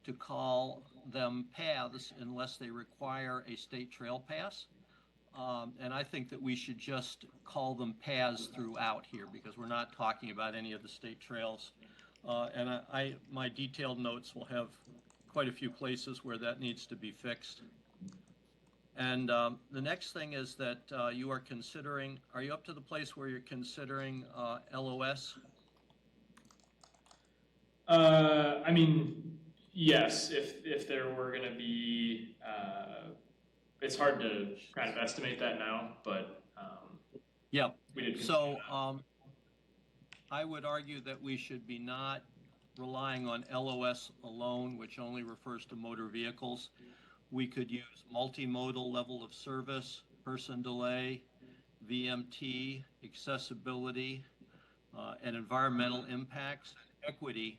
to call them paths unless they require a state trail pass. And I think that we should just call them paths throughout here because we're not talking about any of the state trails. And my detailed notes will have quite a few places where that needs to be fixed. And the next thing is that you are considering, are you up to the place where you're considering LOS? I mean, yes, if there were going to be, it's hard to kind of estimate that now, but yeah. We did. So I would argue that we should be not relying on LOS alone, which only refers to motor vehicles. We could use multimodal level of service, person delay, VMT, accessibility, and environmental impacts, and equity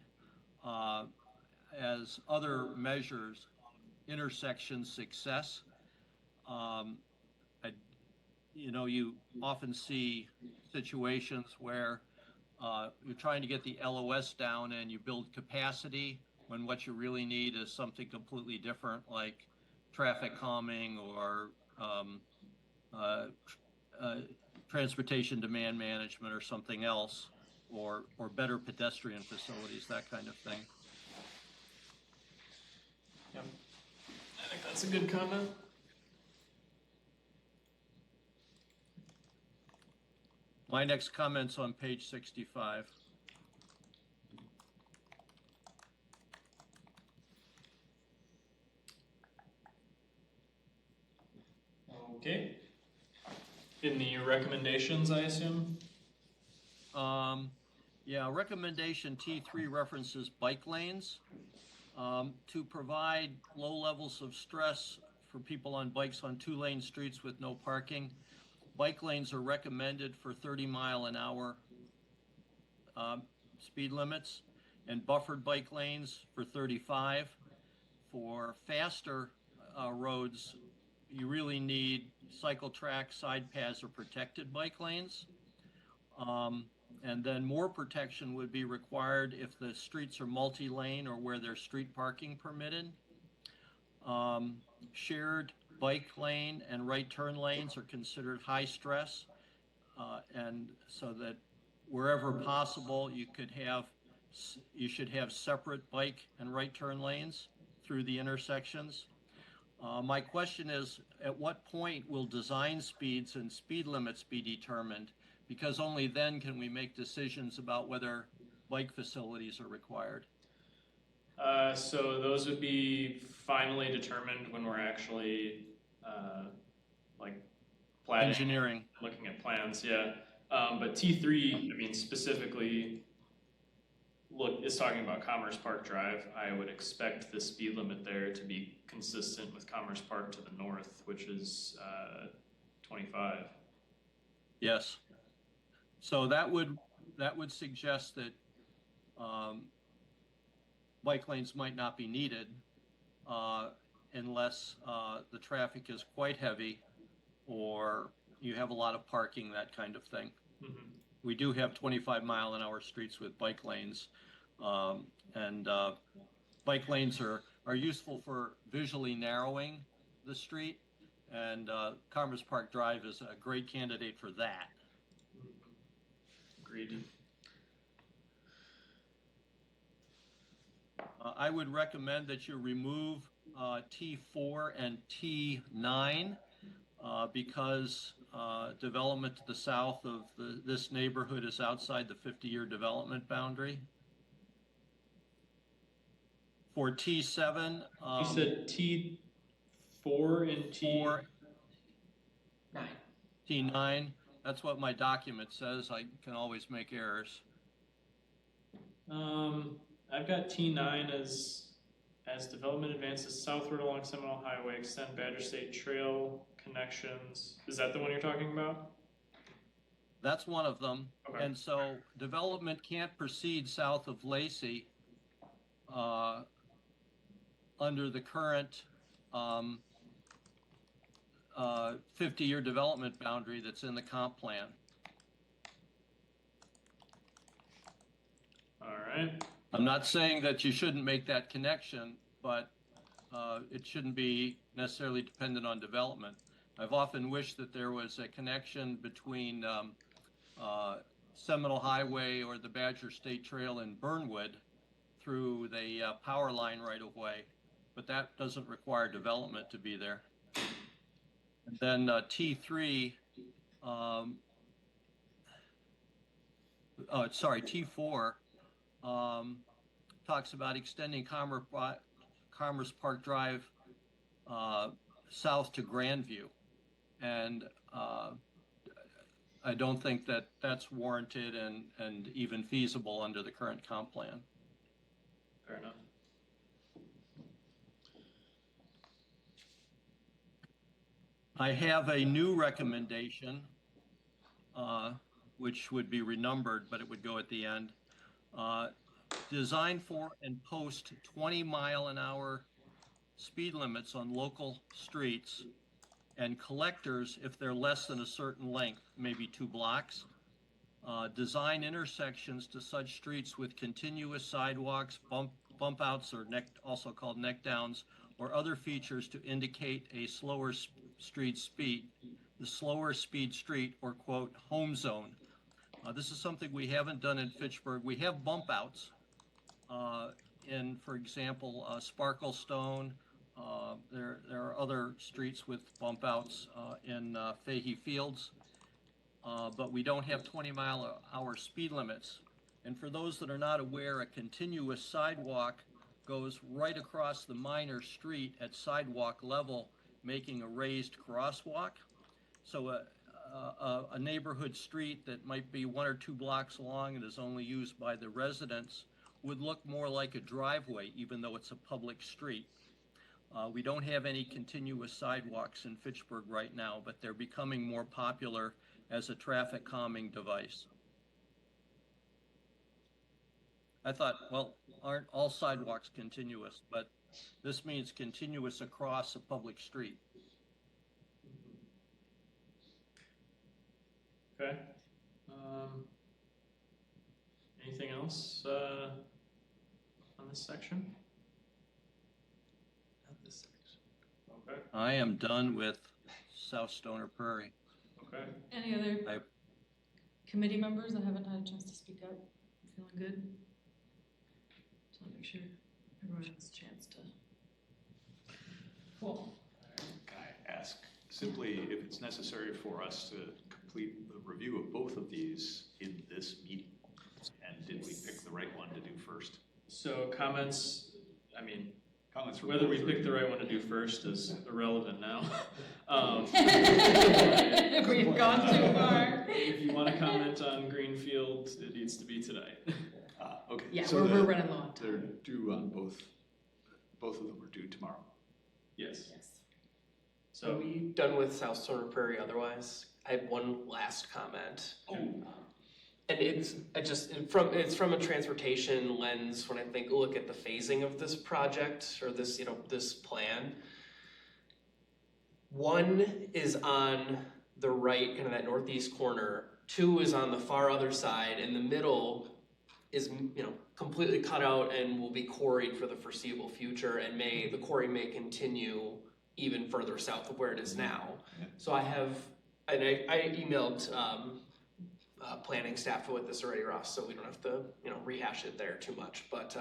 as other measures of intersection success. You often see situations where you're trying to get the LOS down and you build capacity when what you really need is something completely different, like traffic calming or transportation demand management or something else, or better pedestrian facilities, that kind of thing. Yep. I think that's a good comment. My next comment's on page 65. Okay. In the recommendations, I assume? Yeah, recommendation T3 references bike lanes to provide low levels of stress for people on bikes on 2-lane streets with no parking. Bike lanes are recommended for 30-mile-an-hour speed limits, and buffered bike lanes for 35. For faster roads, you really need cycle track, side paths, or protected bike lanes. And then more protection would be required if the streets are multi-lane or where there's street parking permitted. Shared bike lane and right turn lanes are considered high stress, and so that wherever possible you should have separate bike and right turn lanes through the intersections. My question is, at what point will design speeds and speed limits be determined? Because only then can we make decisions about whether bike facilities are required. So those would be finally determined when we're actually planning, engineering, looking at plans. Yeah, but T3, I mean specifically, is talking about Commerce Park Drive. I would expect the speed limit there to be consistent with Commerce Park to the north, which is 25. Yes. So that would suggest that bike lanes might not be needed unless the traffic is quite heavy or you have a lot of parking, that kind of thing. Mm-hmm. We do have 25-mile-an-hour streets with bike lanes, and bike lanes are useful for visually narrowing the street, and Commerce Park Drive is a great candidate for that. Agreed. I would recommend that you remove T4 and T9 because development to the south of this neighborhood is outside the 50-year development boundary. For T7, you said T4 and T9. T9. That's what my document says. I can always make errors. I've got T9 as development advances southward along Seminole Highway, extend Badger State Trail connections. Is that the one you're talking about? That's one of them. Okay. And so development can't proceed south of Lacey under the current 50-year development boundary that's in the comp plan. All right. I'm not saying that you shouldn't make that connection, but it shouldn't be necessarily dependent on development. I've often wished that there was a connection between Seminole Highway or the Badger State Trail in Burnwood through the power line right of way, but that doesn't require development to be there. And then T3, T4 talks about extending Commerce Park Drive south to Grandview. And I don't think that that's warranted and even feasible under the current comp plan. Fair enough. I have a new recommendation, which would be renumbered, but it would go at the end. Design for and post 20-mile-an-hour speed limits on local streets, and collectors if they're less than a certain length, maybe 2 blocks. Design intersections to such streets with continuous sidewalks, bump outs, or also called neck downs, or other features to indicate a slower street speed, the slower speed street, or quote, home zone. This is something we haven't done in Fitchburg. We have bump outs in, for example, Sparklestone. There are other streets with bump outs in Fahey Fields, but we don't have 20-mile-an-hour speed limits. And for those that are not aware, a continuous sidewalk goes right across the minor street at sidewalk level, making a raised crosswalk. So a neighborhood street that might be 1 or 2 blocks long and is only used by the residents would look more like a driveway, even though it's a public street. We don't have any continuous sidewalks in Fitchburg right now, but they're becoming more popular as a traffic calming device. I thought, well, aren't all sidewalks continuous? But this means continuous across a public street. Okay. Anything else on this section? Not this section. Okay. I am done with South Stoner Prairie. Okay. Any other committee members that haven't had a chance to speak up? Feeling good? Just want to make sure everyone has a chance to. Cool. Can I ask simply if it's necessary for us to complete the review of both of these in this meeting? And did we pick the right one to do first? So comments, I mean, Comments whether we pick the right one to do first is irrelevant now. We've gone too far. If you want to comment on Greenfield, it needs to be tonight. Okay. Yeah, so we're running low on they're time. due on both. Both of them are due tomorrow. Yes. Yes. So Are we done with South Stoner Prairie otherwise? I have one last comment. And it's from a transportation lens when I look at the phasing of this project or this, this plan. One is on the right, kind of that northeast corner. 2 is on the far other side, and the middle is, completely cut out and will be quarried for the foreseeable future, and the quarry may continue even further south of where it is now. Yeah. So I emailed planning staff with this already, Ross, so we don't have to, rehash it there too much. But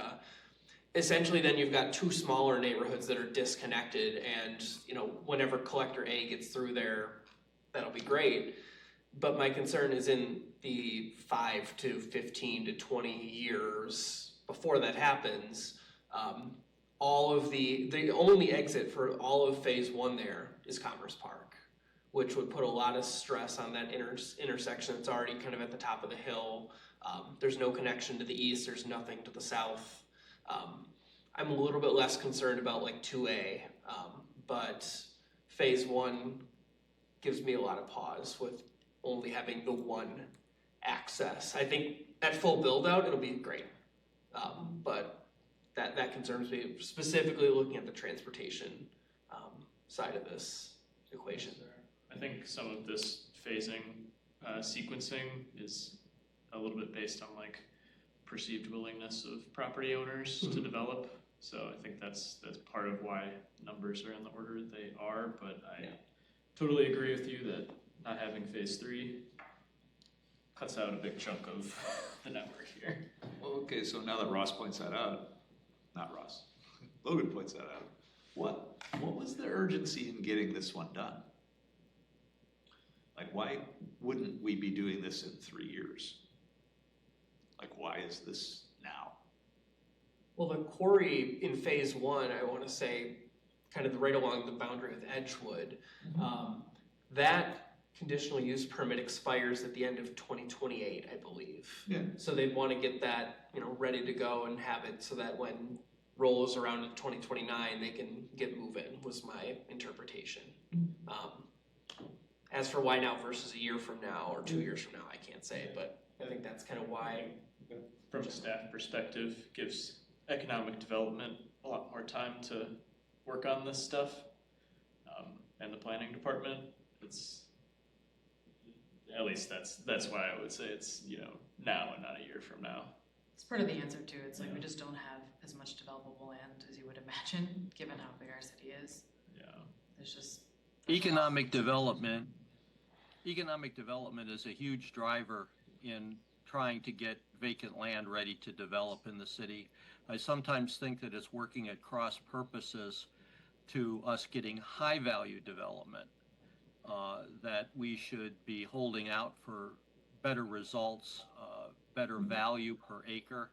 essentially then you've got 2 smaller neighborhoods that are disconnected, and, whenever collector A gets through there, that'll be great. But my concern is in the 5 to 15 to 20 years before that happens, all of the only exit for all of phase 1 there is Commerce Park, which would put a lot of stress on that intersection that's already kind of at the top of the hill. There's no connection to the east, there's nothing to the south. I'm a little bit less concerned about 2A, but phase 1 gives me a lot of pause with only having the one access. I think at full build out, it'll be great. But that concerns me, specifically looking at the transportation side of this equation. I think some of this phasing, sequencing is a little bit based on perceived willingness of property owners to develop. So I think that's part of why numbers are in the order they are, but I totally agree with you that not having phase 3 cuts out a big chunk of the network here. Well, okay, so now that Ross points that out, not Ross, Logan points that out, what was the urgency in getting this one done? Like, why wouldn't we be doing this in 3 years? Like, why is this now? Well, the quarry in phase 1, I want to say, kind of right along the boundary with Edgewood, that conditional use permit expires at the end of 2028, I believe. Yeah. So they'd want to get that, ready to go and have it so that when rolls around in 2029, they can get moving, was my interpretation. As for why now versus a year from now or 2 years from now, I can't say, but I think that's kind of why. From a staff perspective, gives economic development a lot more time to work on this stuff, and the planning department. It's at least that's why I would say it's now and not a year from now. It's part of the answer too. It's like we just don't have as much developable land as you would imagine, given how big our city is. Yeah. There's just Economic development is a huge driver in trying to get vacant land ready to develop in the city. I sometimes think that it's working at cross purposes to us getting high value development, that we should be holding out for better results, better value per acre.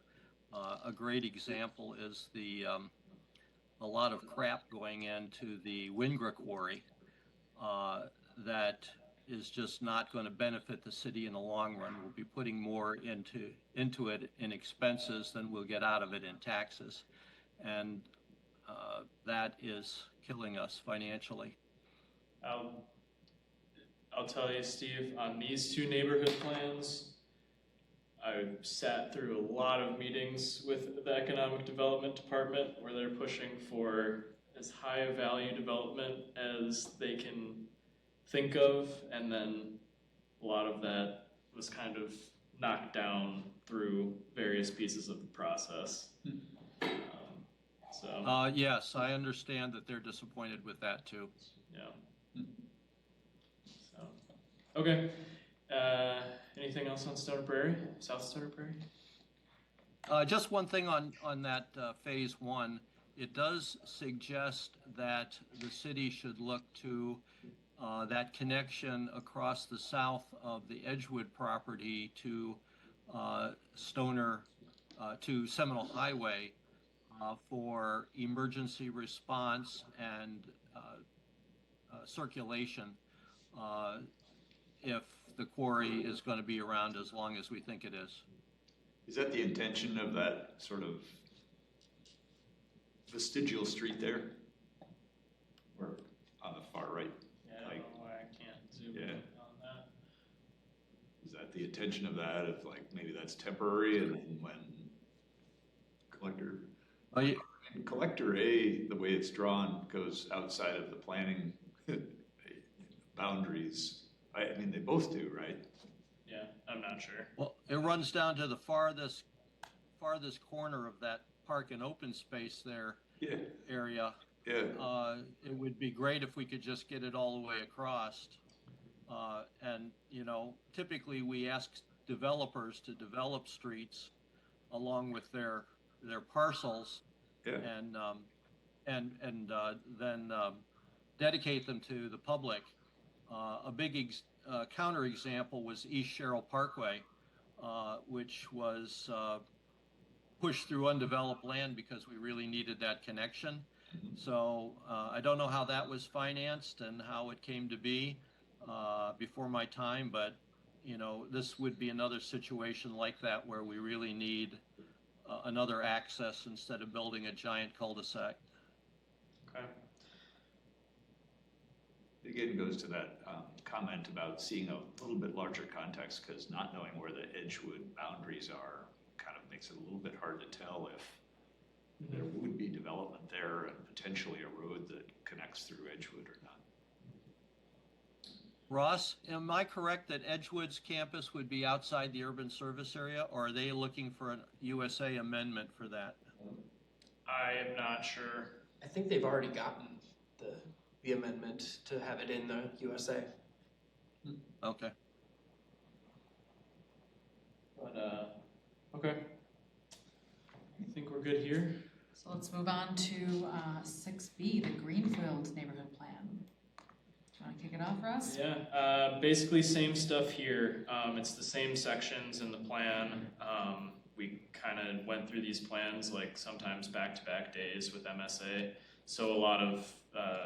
A great example is a lot of crap going into the Wingra quarry that is just not going to benefit the city in the long run. We'll be putting more into it in expenses than we'll get out of it in taxes, and that is killing us financially. I'll tell you, Steve, on these 2 neighborhood plans, I've sat through a lot of meetings with the economic development department where they're pushing for as high a value development as they can think of, and then a lot of that was kind of knocked down through various pieces of the process. Yes, I understand that they're disappointed with that too. Yeah. So, okay. Anything else on Stoner Prairie, South Stoner Prairie? Just one thing on that phase 1. It does suggest that the city should look to that connection across the south of the Edgewood property to Stoner, to Seminole Highway for emergency response and circulation if the quarry is going to be around as long as we think it is. Is that the intention of that sort of vestigial street there? Or on the far right? Yeah, I don't know why I can't zoom in on that. Is that the intention of that? If like maybe that's temporary, and when collector A, the way it's drawn, goes outside of the planning boundaries. I mean, they both do, right? Yeah, I'm not sure. Well, it runs down to the farthest corner of that park and open space there area. Yeah. It would be great if we could just get it all the way across. And typically we ask developers to develop streets along with their parcels, and then dedicate them to the public. A big counter example was East Sherrill Parkway, which was pushed through undeveloped land because we really needed that connection. So I don't know how that was financed and how it came to be before my time, but this would be another situation like that where we really need another access instead of building a giant cul-de-sac. Okay. Again, goes to that comment about seeing a little bit larger context, because not knowing where the Edgewood boundaries are kind of makes it a little bit hard to tell if there would be development there and potentially a road that connects through Edgewood or not. Ross, am I correct that Edgewood's campus would be outside the urban service area, or are they looking for a USA amendment for that? I am not sure. I think they've already gotten the the amendment to have it in the USA. Okay. But, okay. I think we're good here. So let's move on to 6B, the Greenfield Neighborhood Plan. Do you want to kick it off, Russ? Yeah, basically same stuff here. It's the same sections in the plan. We kind of went through these plans like sometimes back-to-back days with MSA. So a lot of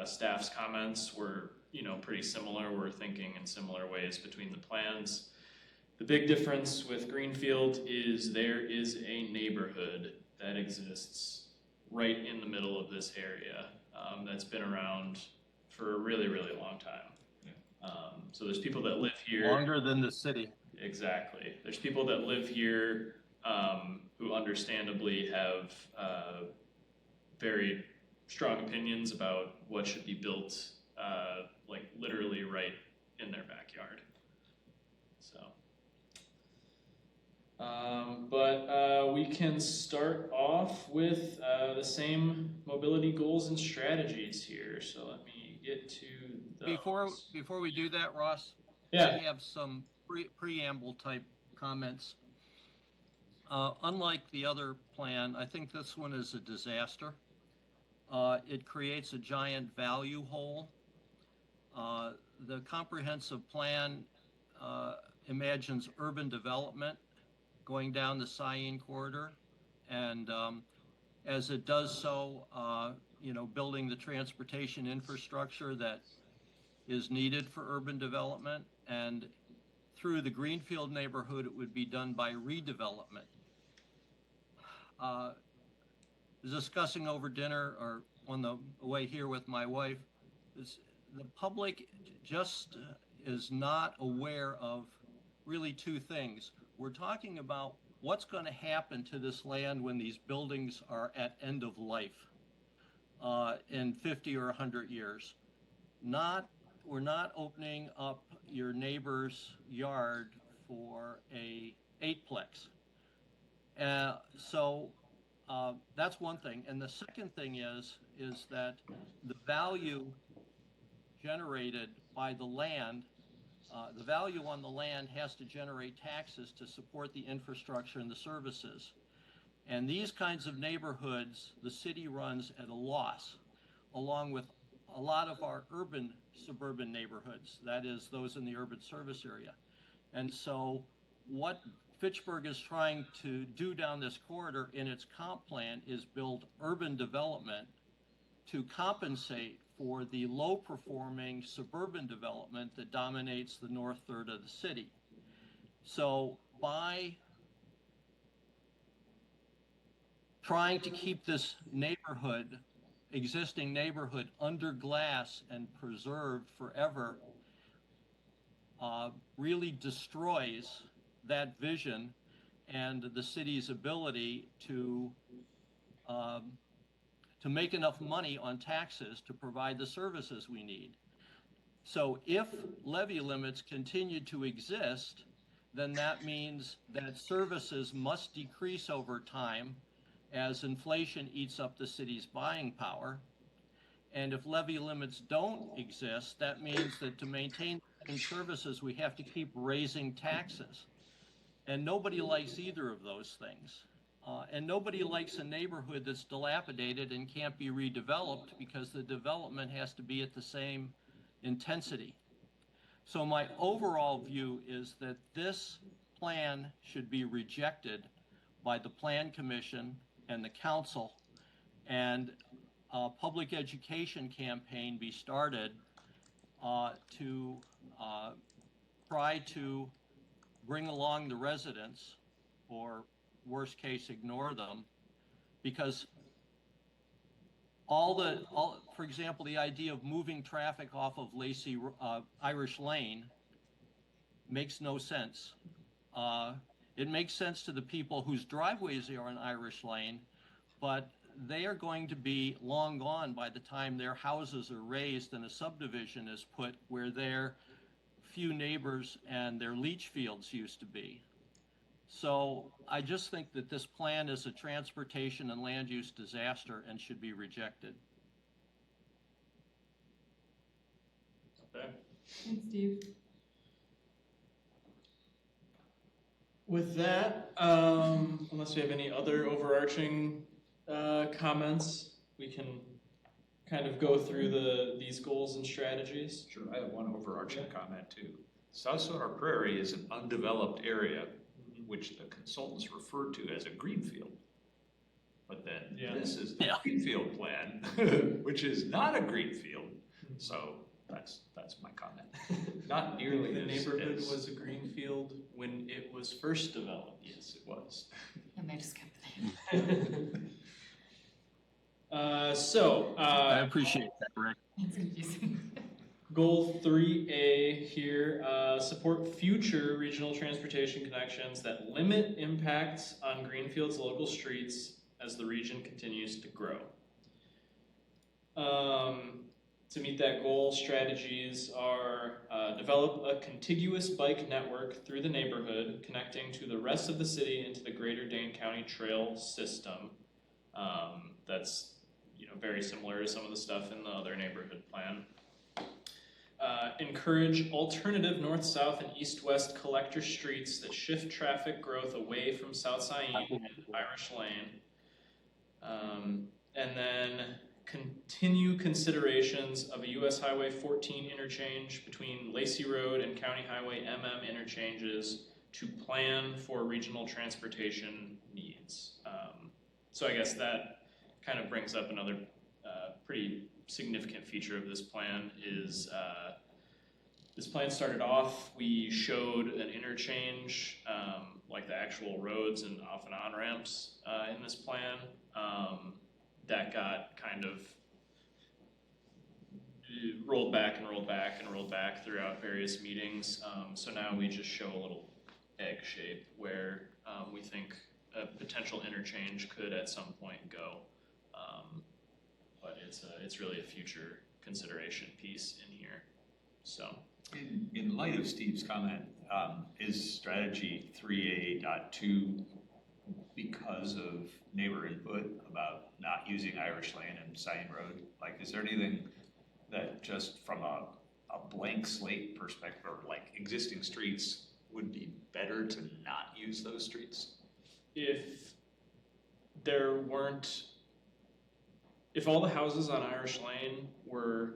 staff's comments were, pretty similar. We're thinking in similar ways between the plans. The big difference with Greenfield is there is a neighborhood that exists right in the middle of this area that's been around for a really, really long time. So there's people that live here. Longer than the city. Exactly. There's people that live here who understandably have very strong opinions about what should be built, like literally right in their backyard. So, but we can start off with the same mobility goals and strategies here. So let me get to those. Before we do that, Ross, Yeah. I have some preamble type comments. Unlike the other plan, I think this one is a disaster. It creates a giant value hole. The comprehensive plan imagines urban development going down the Cyene corridor, and as it does so, building the transportation infrastructure that is needed for urban development, and through the Greenfield neighborhood, it would be done by redevelopment. Discussing over dinner or on the way here with my wife, the public just is not aware of really two things. We're talking about what's going to happen to this land when these buildings are at end of life in 50 or 100 years. We're not opening up your neighbor's yard for a 8-plex. So that's one thing. And the second thing is that the value generated by the land, the value on the land has to generate taxes to support the infrastructure and the services. And these kinds of neighborhoods, the city runs at a loss, along with a lot of our suburban neighborhoods, that is, those in the urban service area. And so what Fitchburg is trying to do down this corridor in its comp plan is build urban development to compensate for the low-performing suburban development that dominates the north third of the city. So by trying to keep this existing neighborhood under glass and preserved forever, really destroys that vision and the city's ability to make enough money on taxes to provide the services we need. So if levy limits continue to exist, then that means that services must decrease over time as inflation eats up the city's buying power. And if levy limits don't exist, that means that to maintain services, we have to keep raising taxes. And nobody likes either of those things. And nobody likes a neighborhood that's dilapidated and can't be redeveloped because the development has to be at the same intensity. So my overall view is that this plan should be rejected by the Plan Commission and the Council, and a public education campaign be started to try to bring along the residents, or worst case, ignore them, because for example, the idea of moving traffic off of Irish Lane makes no sense. It makes sense to the people whose driveways are on Irish Lane, but they are going to be long gone by the time their houses are raised and a subdivision is put where their few neighbors and their leach fields used to be. So I just think that this plan is a transportation and land use disaster and should be rejected. Okay. Thanks, Steve. With that, unless we have any other overarching comments, we can kind of go through these goals and strategies. Sure, I have one overarching comment too. South Sonora Prairie is an undeveloped area, which the consultants refer to as a greenfield. But then this is the greenfield plan, which is not a greenfield. So that's my comment. Not nearly The as neighborhood as- was a greenfield when it was first developed. Yes, it was. And they just kept the name. I appreciate that, Rick. It's confusing. Goal 3A here, support future regional transportation connections that limit impacts on Greenfield's local streets as the region continues to grow. To meet that goal, strategies are develop a contiguous bike network through the neighborhood, connecting to the rest of the city into the greater Dane County trail system. That's very similar to some of the stuff in the other neighborhood plan. Encourage alternative north-south and east-west collector streets that shift traffic growth away from South Sain and Irish Lane. And then continue considerations of a US Highway 14 interchange between Lacey Road and County Highway MM interchanges to plan for regional transportation needs. So I guess that kind of brings up another pretty significant feature of this plan is this plan started off, we showed an interchange, like the actual roads and off and on ramps in this plan. That got kind of rolled back and rolled back and rolled back throughout various meetings. So now we just show a little egg shape where we think a potential interchange could at some point go. But it's really a future consideration piece in here. So, in light of Steve's comment, is strategy 3A.2 because of neighbor input about not using Irish Lane and Sain Road? Like, is there anything that just from a blank slate perspective, or like existing streets, would be better to not use those streets? if all the houses on Irish Lane were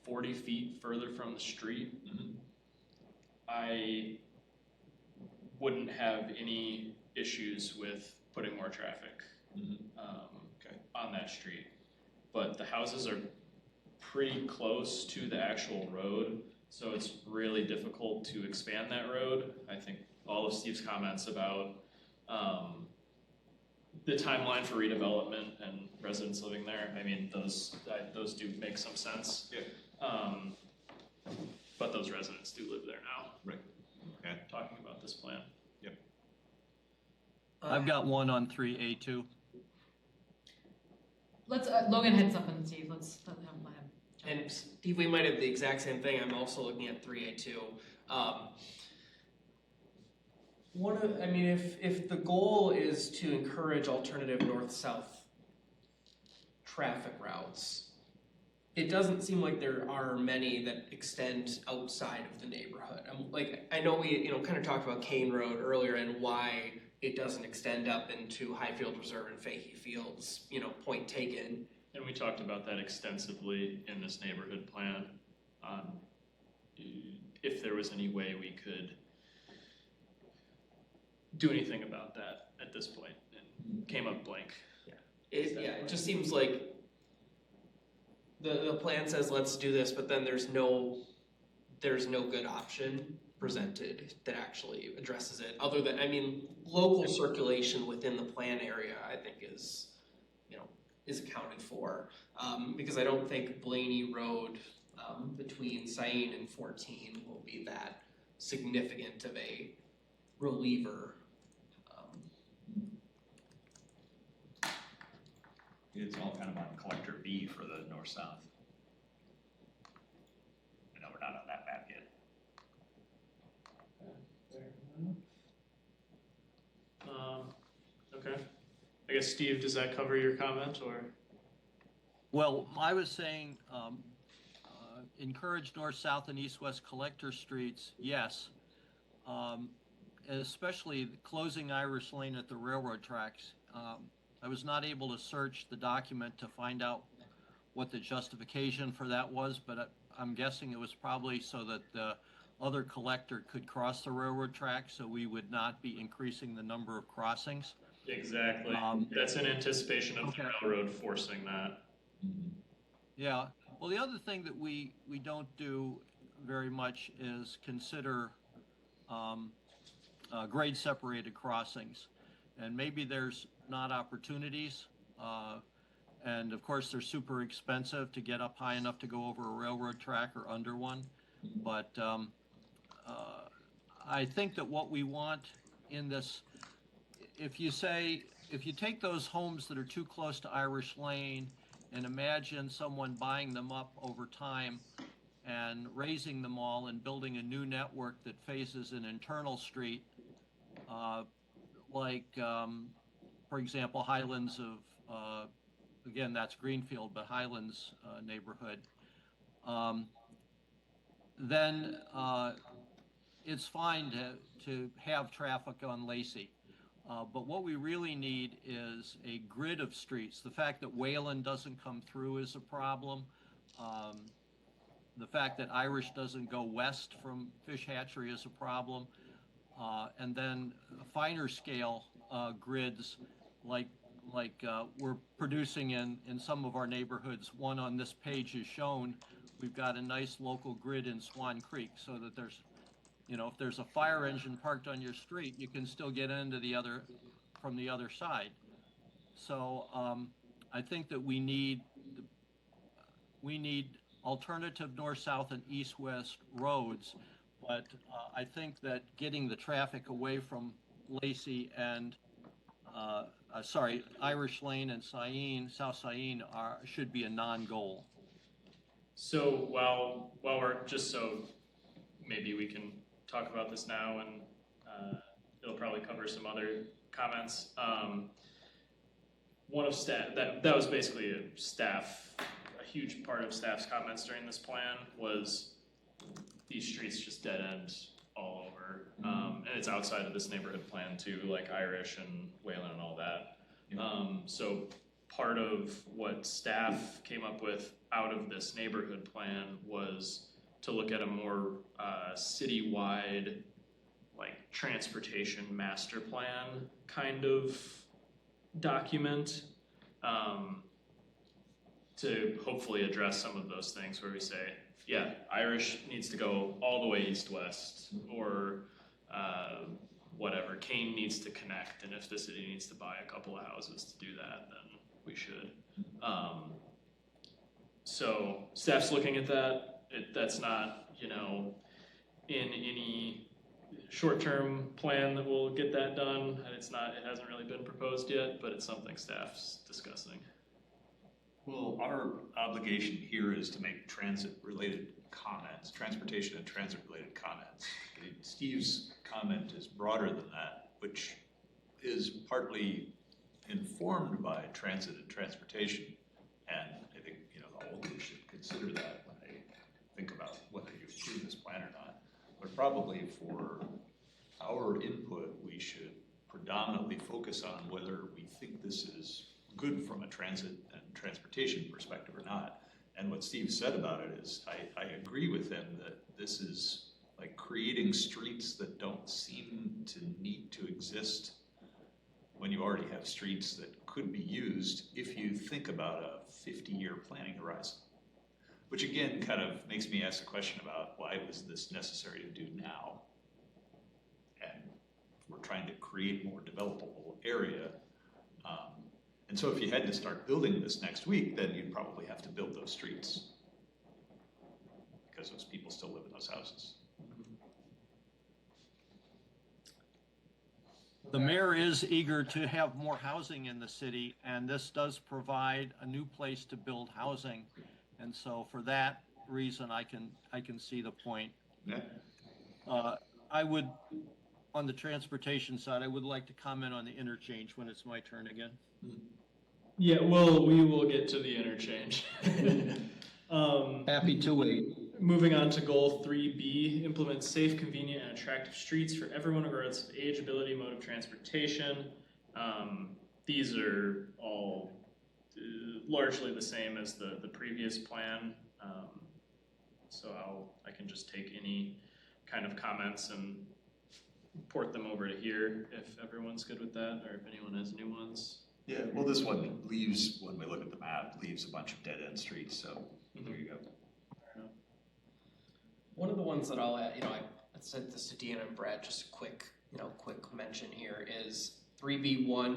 40 feet further from the street, I wouldn't have any issues with putting more traffic on that street. But the houses are pretty close to the actual road, so it's really difficult to expand that road. I think all of Steve's comments about the timeline for redevelopment and residents living there, I mean, those do make some sense. Yeah. But those residents do live there now. Right. Okay. Talking about this plan. Yep. I've got one on 3A2. Let's, Logan heads up and Steve, let's let him jump. And Steve, we might have the exact same thing. I'm also looking at 3A2. If the goal is to encourage alternative north-south traffic routes, it doesn't seem like there are many that extend outside of the neighborhood. I know we kind of talked about Kane Road earlier and why it doesn't extend up into Highfield Reserve and Fahey Fields. Point taken. And we talked about that extensively in this neighborhood plan. If there was any way we could do anything about that at this point, and came up blank. It just seems like the plan says let's do this, but then there's no good option presented that actually addresses it. Other than local circulation within the plan area, I think is accounted for, because I don't think Blaney Road between Sain and 14 will be that significant of a reliever. It's all kind of on collector B for the north-south. I know we're not on that map yet. Okay. I guess, Steve, does that cover your comment, or? Well, I was saying, encourage north, south, and east-west collector streets, yes. Especially closing Irish Lane at the railroad tracks. I was not able to search the document to find out what the justification for that was, but I'm guessing it was probably so that the other collector could cross the railroad track, so we would not be increasing the number of crossings. Exactly. That's in anticipation of the railroad forcing that. Yeah. Well, the other thing that we don't do very much is consider grade separated crossings. And maybe there's not opportunities. And of course, they're super expensive to get up high enough to go over a railroad track or under one. But I think that what we want in this, if you take those homes that are too close to Irish Lane and imagine someone buying them up over time and raising them all and building a new network that faces an internal street, for example, Highlands of, again, that's Greenfield, but Highlands neighborhood, then it's fine to have traffic on Lacey. But what we really need is a grid of streets. The fact that Wayland doesn't come through is a problem. The fact that Irish doesn't go west from Fish Hatchery is a problem. And then finer scale grids like we're producing in some of our neighborhoods. One on this page is shown. We've got a nice local grid in Swan Creek so that there's, if there's a fire engine parked on your street, you can still get into from the other side. So I think that we need alternative north, south, and east-west roads. But I think that getting the traffic away from Lacey and Irish Lane and South Saline should be a non-goal. So while we're maybe we can talk about this now, and it'll probably cover some other comments. One of staff that was basically a huge part of staff's comments during this plan was these streets just dead end all over, and it's outside of this neighborhood plan too, like Irish and Wayland and all that. So part of what staff came up with out of this neighborhood plan was to look at a more citywide, like transportation master plan kind of document, to hopefully address some of those things where we say, yeah, Irish needs to go all the way east-west, or whatever, Kane needs to connect, and if the city needs to buy a couple of houses to do that, then we should. So staff's looking at that. That's not, in any short-term plan that will get that done. It hasn't really been proposed yet, but it's something staff's discussing. Well, our obligation here is to make transit-related comments, transportation and transit-related comments. Steve's comment is broader than that, which is partly informed by transit and transportation. And I think, the whole group should consider that when they think about whether you approve this plan or not. But probably for our input, we should predominantly focus on whether we think this is good from a transit and transportation perspective or not. And what Steve said about it is, I agree with him that this is like creating streets that don't seem to need to exist when you already have streets that could be used if you think about a 50-year planning horizon. Which again kind of makes me ask a question about why was this necessary to do now? And we're trying to create more developable area. And so if you had to start building this next week, then you'd probably have to build those streets because those people still live in those houses. The mayor is eager to have more housing in the city, and this does provide a new place to build housing. And so for that reason, I can see the point. Yeah. I would, on the transportation side, I would like to comment on the interchange when it's my turn again. Yeah, well, we will get to the interchange. Happy to wait. moving on to goal 3B, implement safe, convenient, and attractive streets for everyone regardless of age, ability, mode of transportation. These are all largely the same as the previous plan. So I can just take any kind of comments and port them over to here if everyone's good with that, or if anyone has new ones. Yeah, well, this one leaves, when we look at the map, leaves a bunch of dead-end streets, so there you go. One of the ones that I'll add, I sent this to Deanna and Brad, just a quick mention here is 3B1.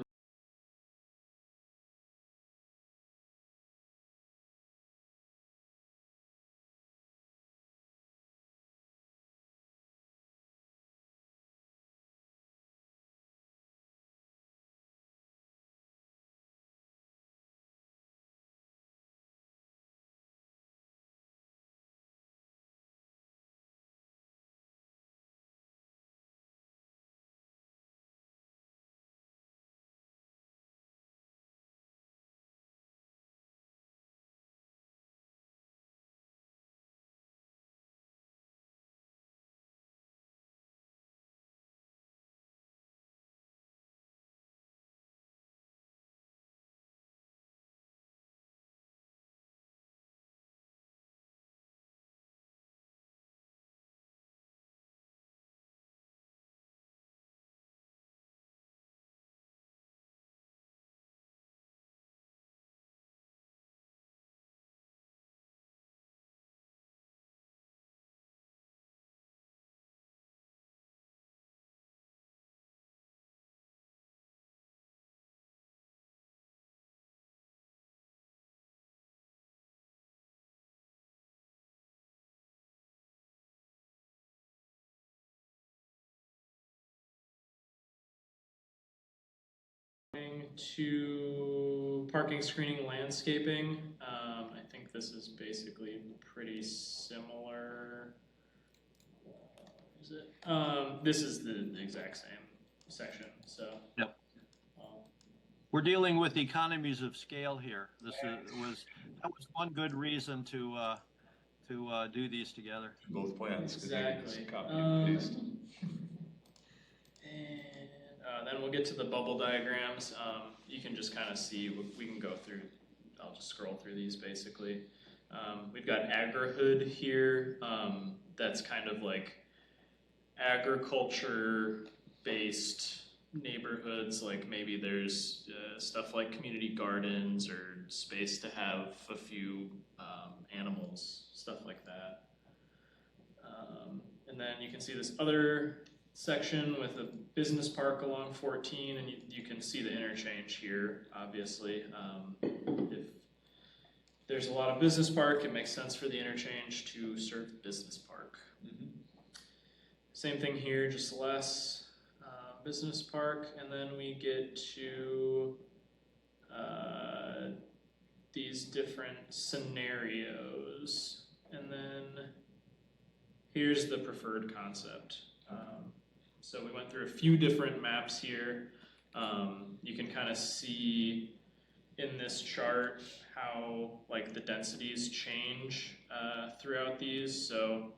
To parking, screening, landscaping. I think this is basically pretty similar. Is it? This is the exact same section. So. Yep. We're dealing with economies of scale here. That was one good reason to do these together. Both plans. Exactly. Copy and paste. And then we'll get to the bubble diagrams. You can just kind of see, we can go through, I'll just scroll through these basically. We've got agri-hood here. That's kind of like agriculture-based neighborhoods, like maybe there's stuff like community gardens or space to have a few animals, stuff like that. And then you can see this other section with a business park along 14, and you can see the interchange here, obviously. If there's a lot of business park, it makes sense for the interchange to serve the business park. Same thing here, just less business park, and then we get to these different scenarios, and then here's the preferred concept. So we went through a few different maps here. You can kind of see in this chart how like the densities change throughout these. So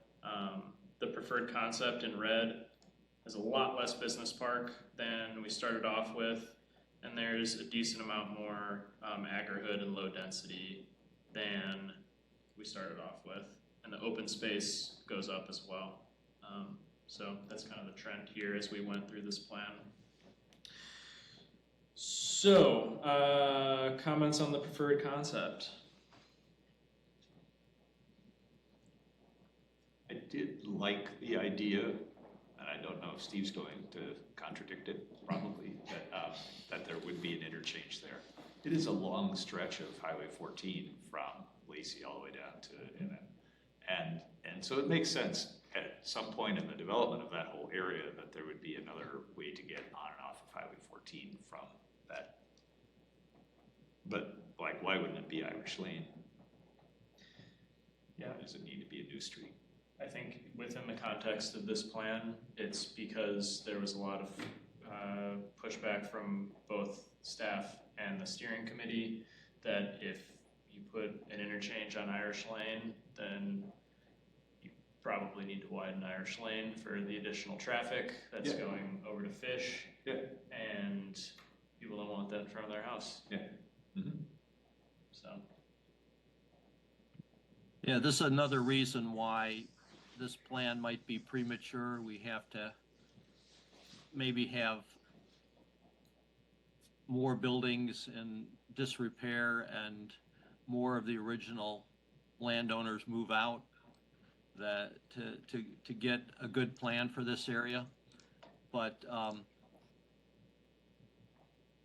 the preferred concept in red has a lot less business park than we started off with, and there's a decent amount more agri-hood and low density than we started off with. And the open space goes up as well. So that's kind of the trend here as we went through this plan. So, comments on the preferred concept? I did like the idea, and I don't know if Steve's going to contradict it, probably, that there would be an interchange there. It is a long stretch of Highway 14 from Lacey all the way down to and so it makes sense at some point in the development of that whole area that there would be another way to get on and off of Highway 14 from that. But like, why wouldn't it be Irish Lane? Yeah. Why does it need to be a new street? I think within the context of this plan, it's because there was a lot of pushback from both staff and the steering committee that if you put an interchange on Irish Lane, then probably need to widen Irish Lane for the additional traffic that's going over to Fish. Yeah. And people don't want that in front of their house. Yeah. Mm-hmm. So. Yeah, this is another reason why this plan might be premature. We have to maybe have more buildings in disrepair and more of the original landowners move out to get a good plan for this area. But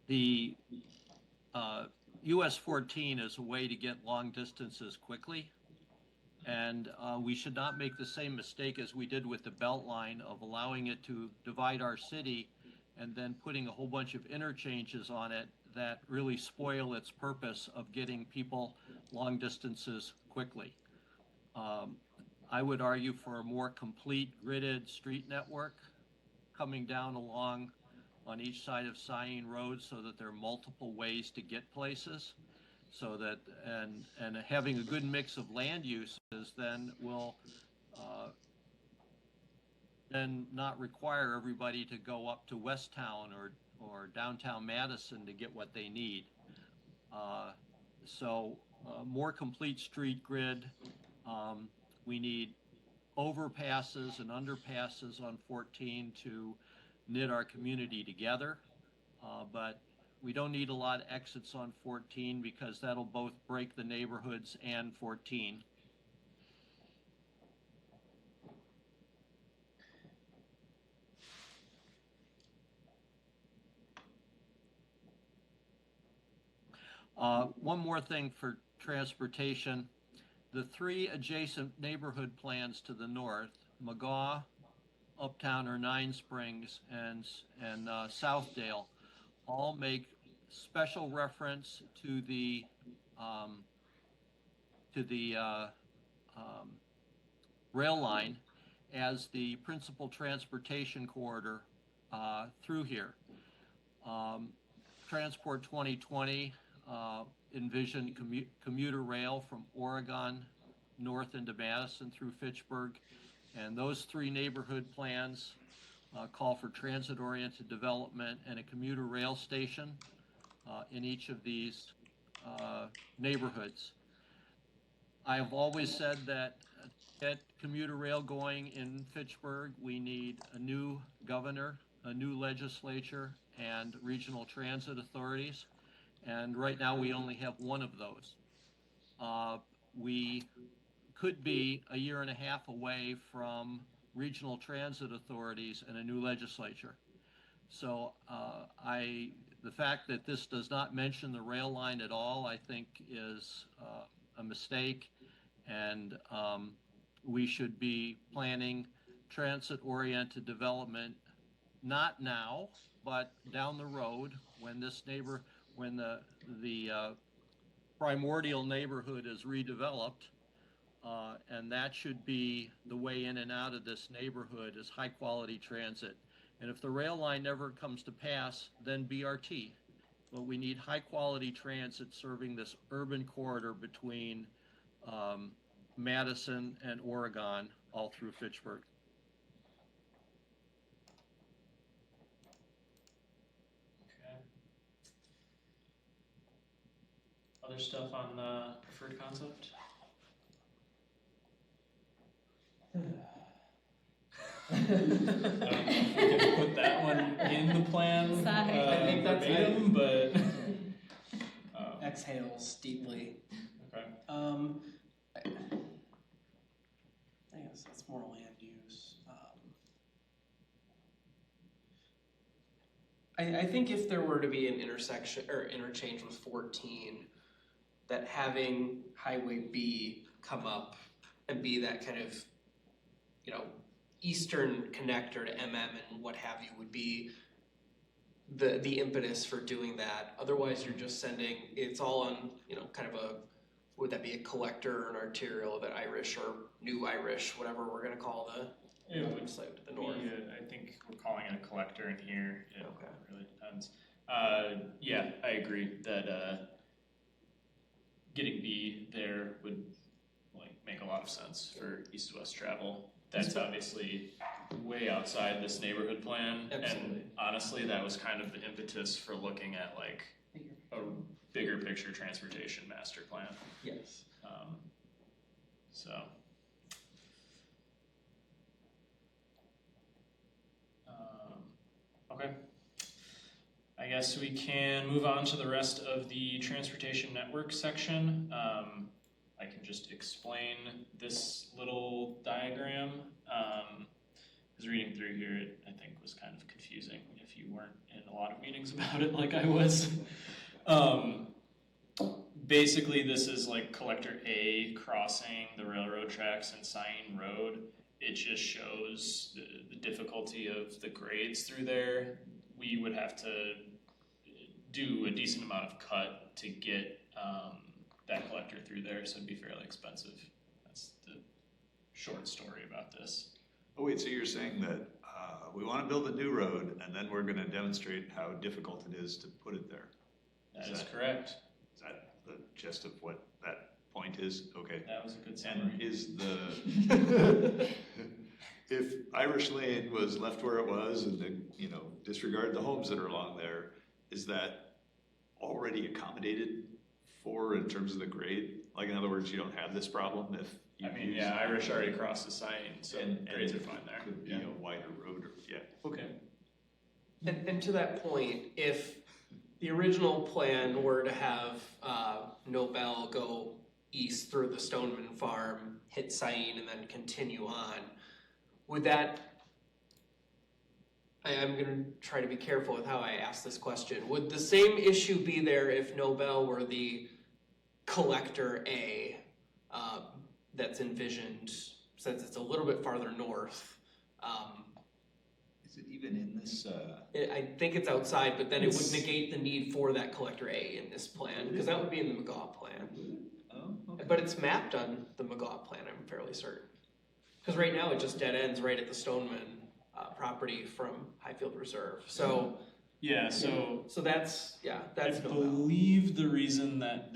the US 14 is a way to get long distances quickly. And we should not make the same mistake as we did with the Beltline of allowing it to divide our city and then putting a whole bunch of interchanges on it that really spoil its purpose of getting people long distances quickly. I would argue for a more complete gridded street network coming down along on each side of Cyene Road so that there are multiple ways to get places. So that, and having a good mix of land uses then will then not require everybody to go up to Westtown or downtown Madison to get what they need. So more complete street grid. We need overpasses and underpasses on 14 to knit our community together. But we don't need a lot of exits on 14 because that'll both break the neighborhoods and 14. One more thing for transportation. The three adjacent neighborhood plans to the north, McGaw, Uptown or Nine Springs, and Southdale, all make special reference to the rail line as the principal transportation corridor through here. Transport 2020 envisioned commuter rail from Oregon north into Madison through Fitchburg, and those three neighborhood plans call for transit-oriented development and a commuter rail station in each of these neighborhoods. I have always said that to get commuter rail going in Fitchburg, we need a new governor, a new legislature, and regional transit authorities. And right now we only have one of those. We could be a year and a half away from regional transit authorities and a new legislature. So the fact that this does not mention the rail line at all, I think is a mistake, and we should be planning transit-oriented development, not now, but down the road when the primordial neighborhood is redeveloped, and that should be the way in and out of this neighborhood is high quality transit. And if the rail line never comes to pass, then BRT. But we need high quality transit serving this urban corridor between Madison and Oregon all through Fitchburg. Okay. Other stuff on the preferred concept? I don't know if we can put that one in the plan. I think that's verbatim, but exhales deeply. okay. I guess that's more land use. I think if there were to be an intersection or interchange with 14, that having Highway B come up and be that kind of, eastern connector to MM and what have you would be the impetus for doing that. Otherwise, you're just sending, it's all on, kind of would that be a collector or an arterial of an Irish or New Irish, whatever we're going to call the site to the north? I think we're calling it a collector in here. It Okay. really depends. Yeah, I agree that getting B there would like make a lot of sense for east-west travel. That's obviously way outside this neighborhood plan. Absolutely. And honestly, that was kind of the impetus for looking at like a bigger picture transportation master plan. Yes. So. Okay. I guess we can move on to the rest of the transportation network section. I can just explain this little diagram. Because reading through here, it, I think, was kind of confusing if you weren't in a lot of meetings about it like I was. Basically, this is like Collector A crossing the railroad tracks and Sain Road. It just shows the difficulty of the grades through there. We would have to do a decent amount of cut to get that collector through there, so it'd be fairly expensive. That's the short story about this. Oh wait, so you're saying that we want to build a new road, and then we're going to demonstrate how difficult it is to put it there? That is correct. Is that the gist of what that point is? Okay. That was a good summary. And is the if Irish Lane was left where it was, and then, you know, disregard the homes that are along there, is that already accommodated for in terms of the grade? Like, in other words, you don't have this problem if you yeah, Irish already crossed the Sain, so grades are fine there. Could be a wider road, or, yeah. Okay. And to that point, if the original plan were to have Nobel go east through the Stoneman farm, hit Sain, and then continue on, would that, I'm going to try to be careful with how I ask this question, would the same issue be there if Nobel were the Collector A that's envisioned, since it's a little bit farther north? Is it even in this? I think it's outside, but then it would negate the need for that Collector A in this plan, because that would be in the McGaw plan. Oh, okay. But it's mapped on the McGaw plan, I'm fairly certain. Because right now it just dead ends right at the Stoneman property from Highfield Reserve. So Yeah, so that's I Nobel. believe the reason that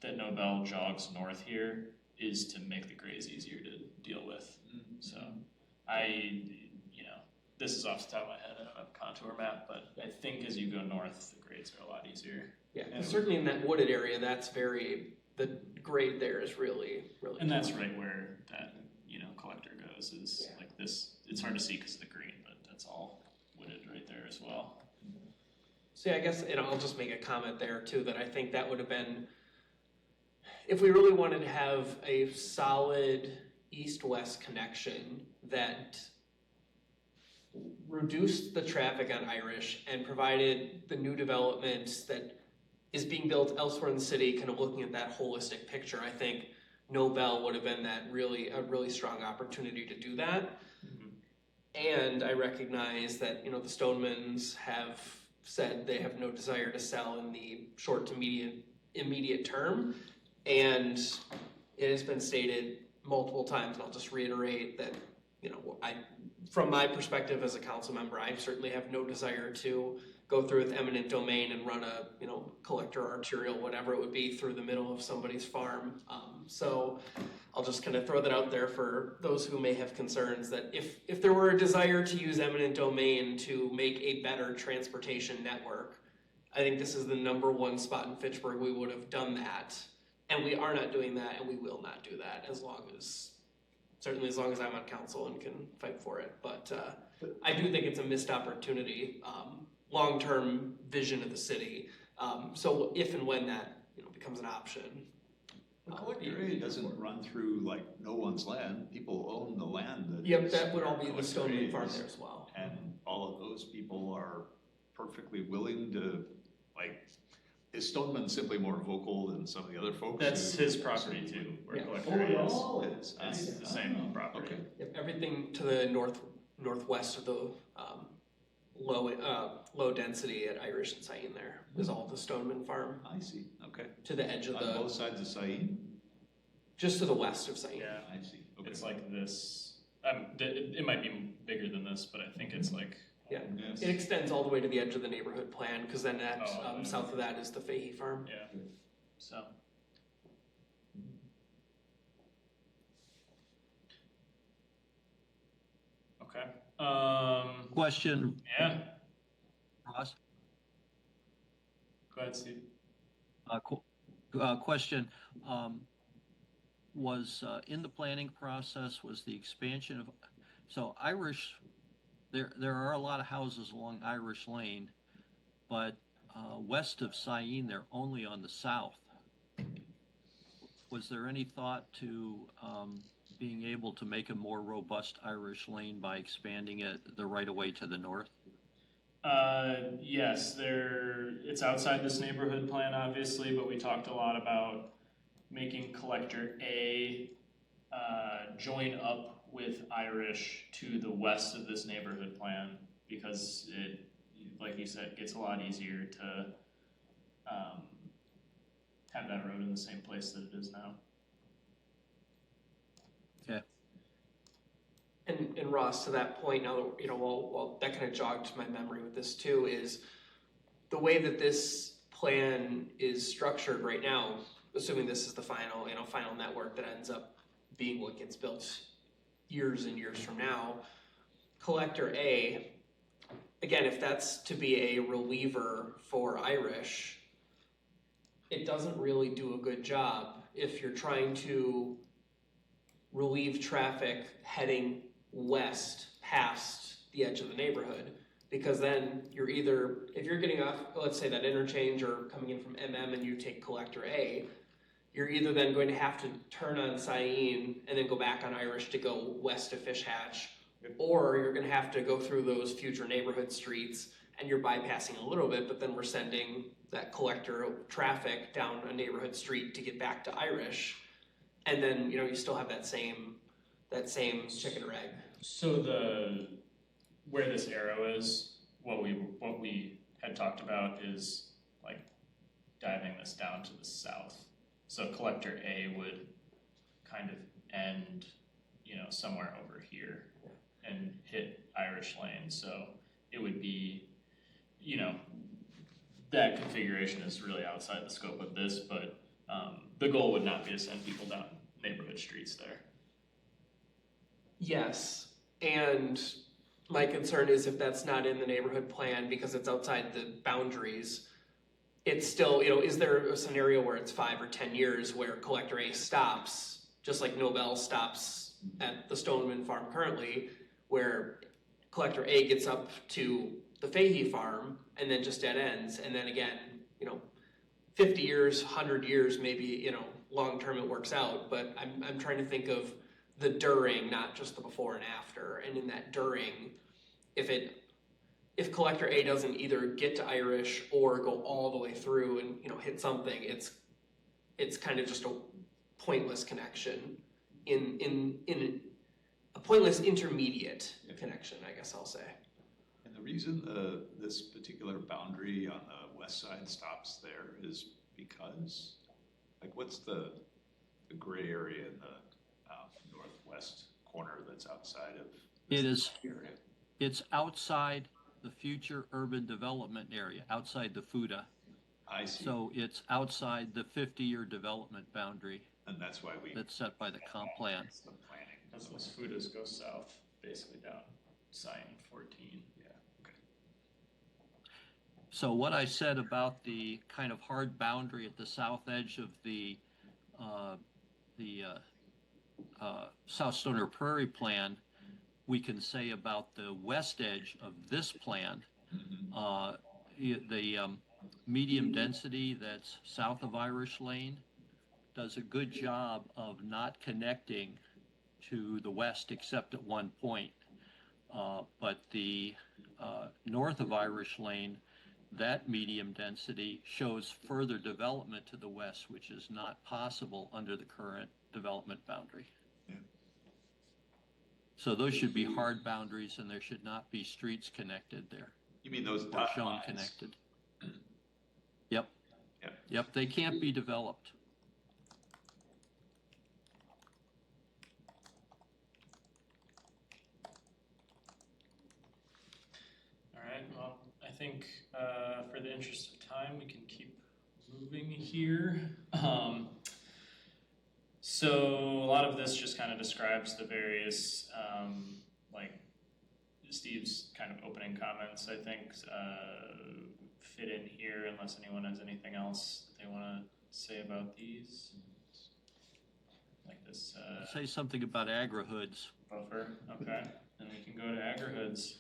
that Nobel jogs north here is to make the grades easier to deal with. So this is off the top of my head, I don't have a contour map, but I think as you go north, the grades are a lot easier. Yeah, and certainly in that wooded area, the grade there is really, really And that's tough. right where that, collector goes is like this. It's hard to see because of the green, but that's all wooded right there as well. So yeah, I guess, I'll just make a comment there too, that I think that would have been, if we really wanted to have a solid east-west connection that reduced the traffic on Irish and provided the new development that is being built elsewhere in the city, kind of looking at that holistic picture, I think Nobel would have been a really strong opportunity to do that. And I recognize that, the Stonemans have said they have no desire to sell in the short to immediate term. And it has been stated multiple times, and I'll just reiterate that, from my perspective as a council member, I certainly have no desire to go through with eminent domain and run a, collector arterial, whatever it would be, through the middle of somebody's farm. So I'll just kind of throw that out there for those who may have concerns that if there were a desire to use eminent domain to make a better transportation network, I think this is the #1 spot in Fitchburg we would have done that. And we are not doing that, and we will not do that certainly as long as I'm on council and can fight for it. But I do think it's a missed opportunity, long-term vision of the city. So if and when that becomes an option. The collector A doesn't run through like no one's land. People own the land. That would all be the Stoneman farm there as well. And all of those people are perfectly willing to, is Stoneman simply more vocal than some of the other folks? That's his property too, where collector is. It's the same property. Okay. Yep, everything to the northwest of the low density at Irish and Sain there is all the Stoneman farm. I see. Okay. To the edge of On both sides of Sain? just to the west of Sain. Yeah, I see. Okay. it's like this. It might be bigger than this, but I think it's like. Yeah. Yes. It extends all the way to the edge of the neighborhood plan, because then south of that is the Fahey farm. Yeah. So. Question, Yeah. Ross? Go ahead, Steve. Question, was in the planning process, was the expansion of, so Irish, there are a lot of houses along Irish Lane, but west of Syene, they're only on the south. Was there any thought to being able to make a more robust Irish Lane by expanding it the right of way to the north? Yes, it's outside this neighborhood plan, obviously, but we talked a lot about making Collector A join up with Irish to the west of this neighborhood plan, because it, like you said, gets a lot easier to have that road in the same place that it is now. Okay. And Ross, to that point, now that, well, that kind of jogged my memory with this too, is the way that this plan is structured right now, assuming this is the final, final network that ends up being what gets built years and years from now, Collector A, again, if that's to be a reliever for Irish, it doesn't really do a good job if you're trying to relieve traffic heading west past the edge of the neighborhood, because then you're either, if you're getting off, let's say that interchange or coming in from MM and you take Collector A, you're either then going to have to turn on Syene and then go back on Irish to go west to Fish Hatch, or you're going to have to go through those future neighborhood streets and you're bypassing a little bit, but then we're sending that collector traffic down a neighborhood street to get back to Irish. And then, you still have that same chicken or egg. So where this arrow is, what we had talked about is like diving this down to the south. So Collector A would kind of end, somewhere over here and hit Irish Lane. So it would be, that configuration is really outside the scope of this, but the goal would not be to send people down neighborhood streets there. Yes, and my concern is if that's not in the neighborhood plan because it's outside the boundaries, it's still, is there a scenario where it's 5 or 10 years where Collector A stops, just like Nobel stops at the Stoneman farm currently, where Collector A gets up to the Fahey farm and then just dead ends, and then again, 50 years, 100 years, maybe, long term it works out, but I'm trying to think of the during, not just the before and after. And in that during, if Collector A doesn't either get to Irish or go all the way through and hit something, it's kind of just a pointless connection in a pointless intermediate connection, I guess I'll say. And the reason this particular boundary on the west side stops there is because, what's the gray area in the northwest corner that's outside of this area? It's outside the future urban development area, outside the FUDA. I see. So it's outside the 50-year development boundary. And that's why that's set by the comp plan. The planning. As those FUDAs go south, basically down Syene 14. Yeah. Okay. So what I said about the kind of hard boundary at the south edge of the South Stoner Prairie plan, we can say about the west edge of this plan. The medium density that's south of Irish Lane does a good job of not connecting to the west except at one point. But the north of Irish Lane, that medium density shows further development to the west, which is not possible under the current development boundary. Yeah. So those should be hard boundaries, and there should not be streets connected there. You mean those or shown lines? Connected. Yep. Yep. Yep, they can't be developed. All right, well, I think for the interest of time, we can keep moving here. So a lot of this just kind of describes the various Steve's kind of opening comments, I think, fit in here unless anyone has anything else that they want to say about these. Like this. Say something about agri-hoods. Buffer, okay. Then we can go to agri-hoods.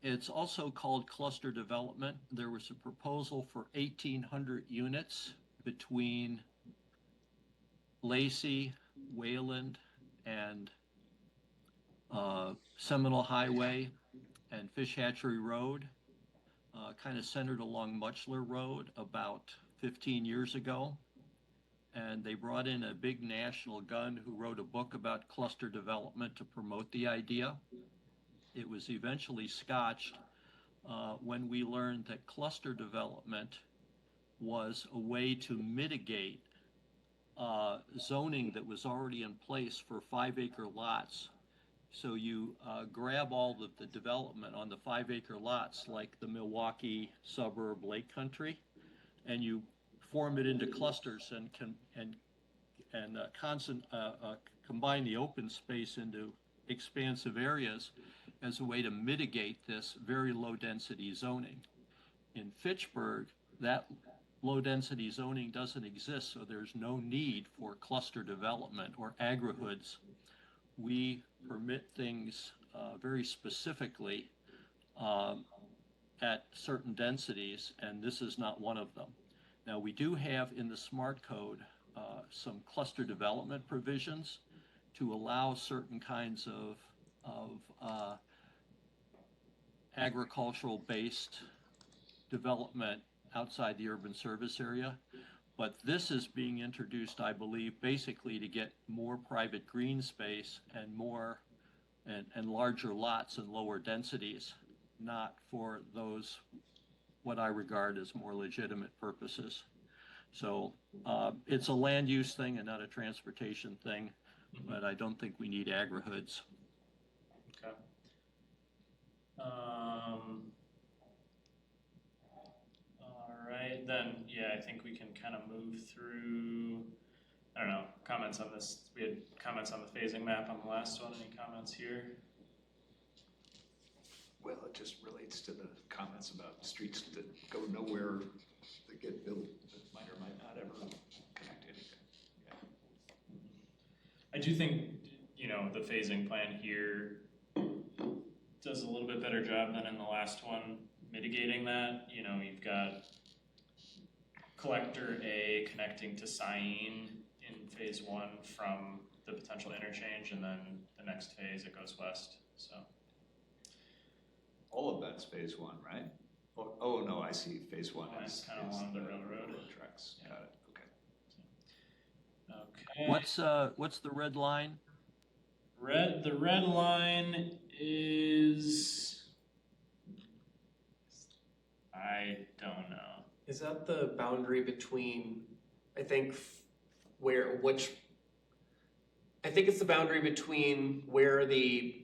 It's also called cluster development. There was a proposal for 1,800 units between Lacey, Wayland, and Seminole Highway and Fish Hatchery Road, kind of centered along Muchler Road about 15 years ago. And they brought in a big national gun who wrote a book about cluster development to promote the idea. It was eventually scotched when we learned that cluster development was a way to mitigate zoning that was already in place for 5-acre lots. So you grab all of the development on the 5-acre lots, like the Milwaukee suburb Lake Country, and you form it into clusters and combine the open space into expansive areas as a way to mitigate this very low density zoning. In Fitchburg, that low density zoning doesn't exist, so there's no need for cluster development or agri-hoods. We permit things very specifically at certain densities, and this is not one of them. Now, we do have in the Smart Code some cluster development provisions to allow certain kinds of agricultural-based development outside the urban service area. But this is being introduced, I believe, basically to get more private green space and more and larger lots and lower densities, not for those what I regard as more legitimate purposes. So it's a land use thing and not a transportation thing, but I don't think we need agri-hoods. Okay. All right, then, yeah, I think we can kind of move through, I don't know, comments on this. We had comments on the phasing map on the last one. Any comments here? Well, it just relates to the comments about streets that go nowhere, that get built, that might or might not ever connect anything. Yeah. I do think, you know, the phasing plan here does a little bit better job than in the last one, mitigating that. You know, you've got collector A connecting to Syene in phase 1 from the potential interchange, and then the next phase it goes west, so. All of that's phase 1, right? Oh no, I see. Phase 1 is kind of along the railroad tracks. Yeah. Got it. Okay. Okay. What's the red line? The red line is, I don't know. Is that the boundary between, I think it's the boundary between where the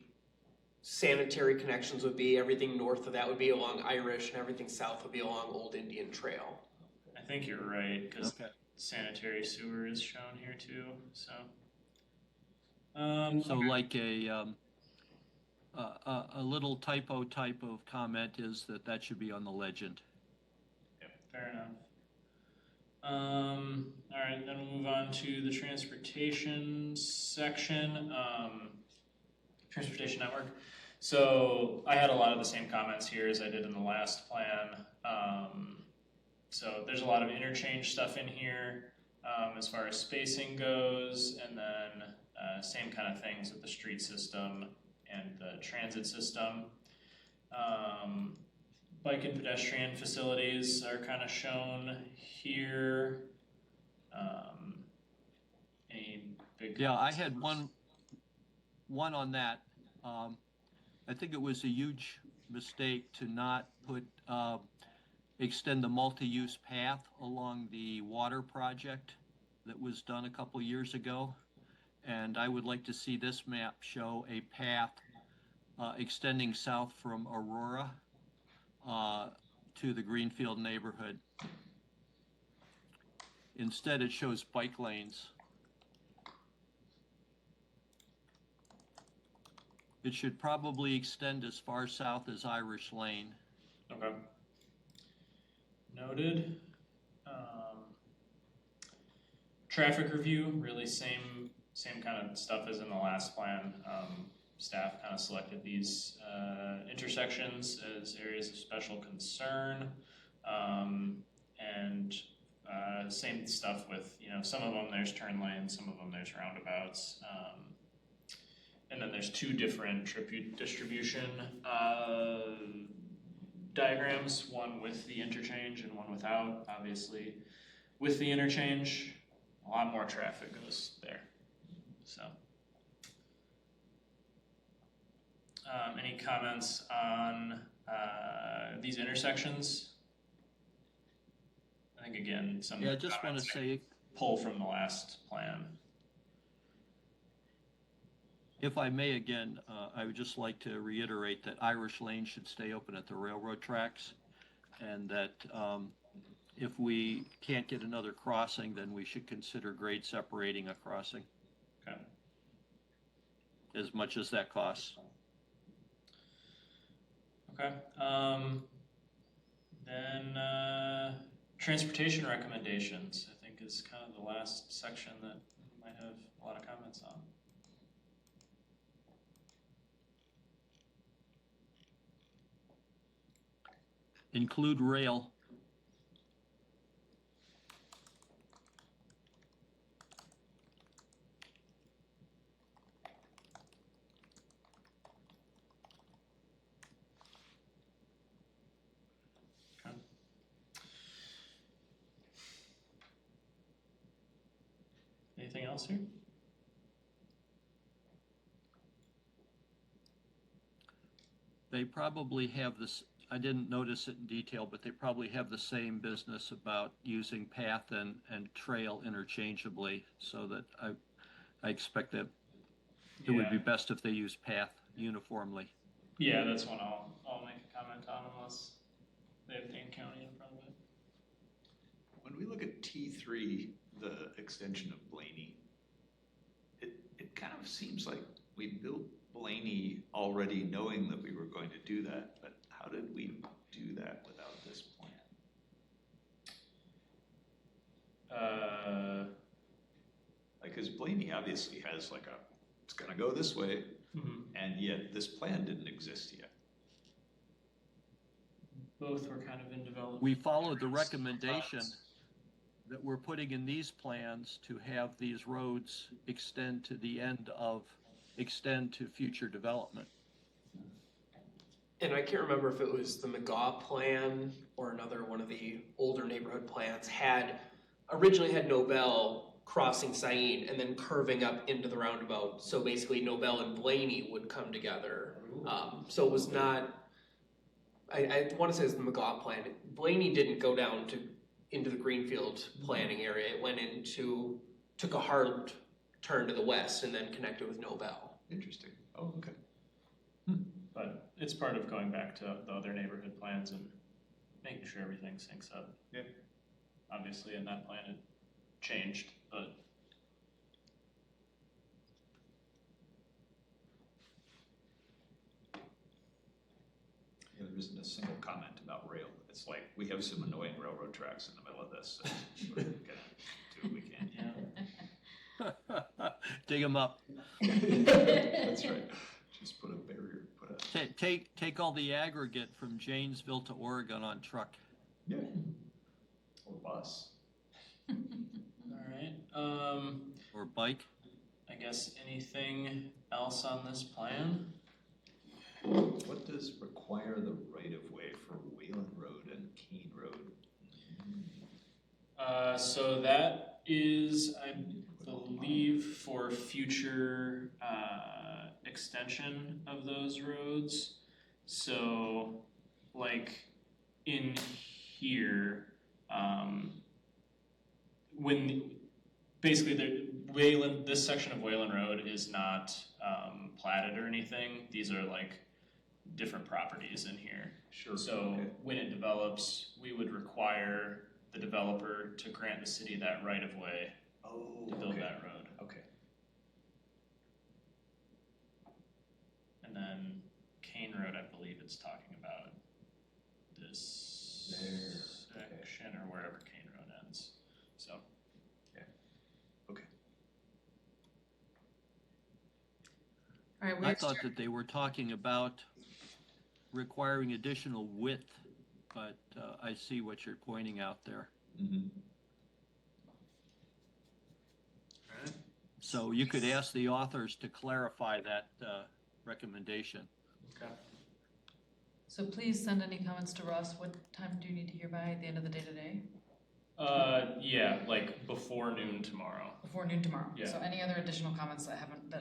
sanitary connections would be. Everything north of that would be along Irish, and everything south would be along Old Indian Trail. I think you're right, because sanitary sewer is shown here too, so. So like a little typo type of comment is that should be on the legend. Yep, fair enough. All right, then we'll move on to the transportation section, transportation network. So I had a lot of the same comments here as I did in the last plan. So there's a lot of interchange stuff in here as far as spacing goes, and then same kind of things with the street system and the transit system. Bike and pedestrian facilities are kind of shown here. Any big Yeah, I had one on that. I think it was a huge mistake to not extend the multi-use path along the water project that was done a couple years ago. And I would like to see this map show a path extending south from Aurora to the Greenfield neighborhood. Instead, it shows bike lanes. It should probably extend as far south as Irish Lane. Okay. Noted. Traffic review, really same kind of stuff as in the last plan. Staff kind of selected these intersections as areas of special concern, and same stuff with, some of them there's turn lanes, some of them there's roundabouts, and then there's two different trip distribution diagrams, one with the interchange and one without. Obviously, with the interchange, a lot more traffic goes there. So, any comments on these intersections? I think again, some I just want to say, pull from the last plan. if I may again, I would just like to reiterate that Irish Lane should stay open at the railroad tracks, and that if we can't get another crossing, then we should consider grade separating a crossing. Okay. As much as that costs. Okay. Then transportation recommendations, I think, is kind of the last section that we might have a lot of comments on. Include rail. Okay. Anything else here? They probably have this, I didn't notice it in detail, but they probably have the same business about using path and trail interchangeably, so that I expect that it would be best if they use path uniformly. Yeah, that's one I'll make a comment on unless they have Dane County in front of it. When we look at T3, the extension of Blaney, it kind of seems like we built Blaney already knowing that we were going to do that, but how did we do that without this plan? Because Blaney obviously has it's gonna go this way, and yet this plan didn't exist yet. Both were kind of in development. We followed the recommendation that we're putting in these plans to have these roads extend to future development. And I can't remember if it was the McGaw plan or another one of the older neighborhood plans originally had Nobel crossing Sain and then curving up into the roundabout. So basically Nobel and Blaney would come together. So it was not, I want to say it's the McGaw plan. Blaney didn't go down into the Greenfield planning area. It went took a hard turn to the west and then connected with Nobel. Interesting. Oh, okay. But it's part of going back to the other neighborhood plans and making sure everything syncs up. Yeah. Obviously, in that plan, it changed, but there isn't a single comment about rail. It's like we have some annoying railroad tracks in the middle of this, so we're gonna do what we can. yeah. Dig them up. That's right. Just put a barrier. Take all the aggregate from Janesville to Oregon on truck. Yeah. Or bus. All right. Or bike. I guess anything else on this plan? What does require the right-of-way for Wayland Road and Keene Road? So that is, I believe, for future extension of those roads. So, in here, when basically this section of Wayland Road is not platted or anything. These are different properties in here. Sure. So when it develops, we would require the developer to grant the city that right of way to build that road. Okay. And then Kane Road, I believe it's talking about this section or wherever Kane Road ends. So, Okay. All right, I thought that they were talking about requiring additional width, but I see what you're pointing out there. Mm-hmm. So you could ask the authors to clarify that recommendation. Okay. So please send any comments to Ross. What time do you need to hear by at the end of the day today? yeah, like before noon tomorrow. Before noon tomorrow. Yeah. So any other additional comments that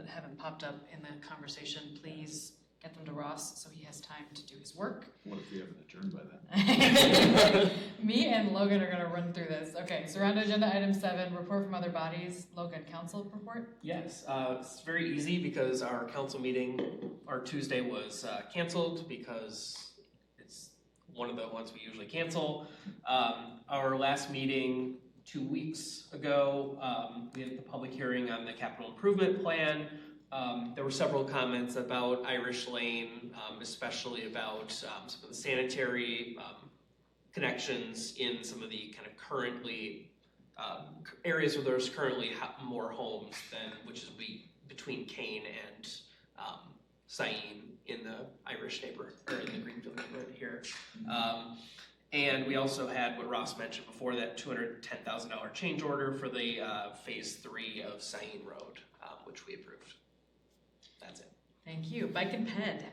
haven't popped up in the conversation, please get them to Ross so he has time to do his work. What if we haven't adjourned by then? Me and Logan are gonna run through this. Okay, so we're on to agenda item 7, report from other bodies. Logan, council report? Yes, it's very easy because our council meeting, our Tuesday was canceled because it's one of the ones we usually cancel. Our last meeting 2 weeks ago, we had the public hearing on the capital improvement plan. There were several comments about Irish Lane, especially about some of the sanitary connections in some of the kind of currently areas where there's currently more homes than, which is between Kane and Sain in the Irish neighborhood, or in the Greenfield neighborhood here. And we also had what Ross mentioned before, that $210,000 change order for the phase 3 of Sain Road, which we approved. That's it. Thank you. Bike and ped.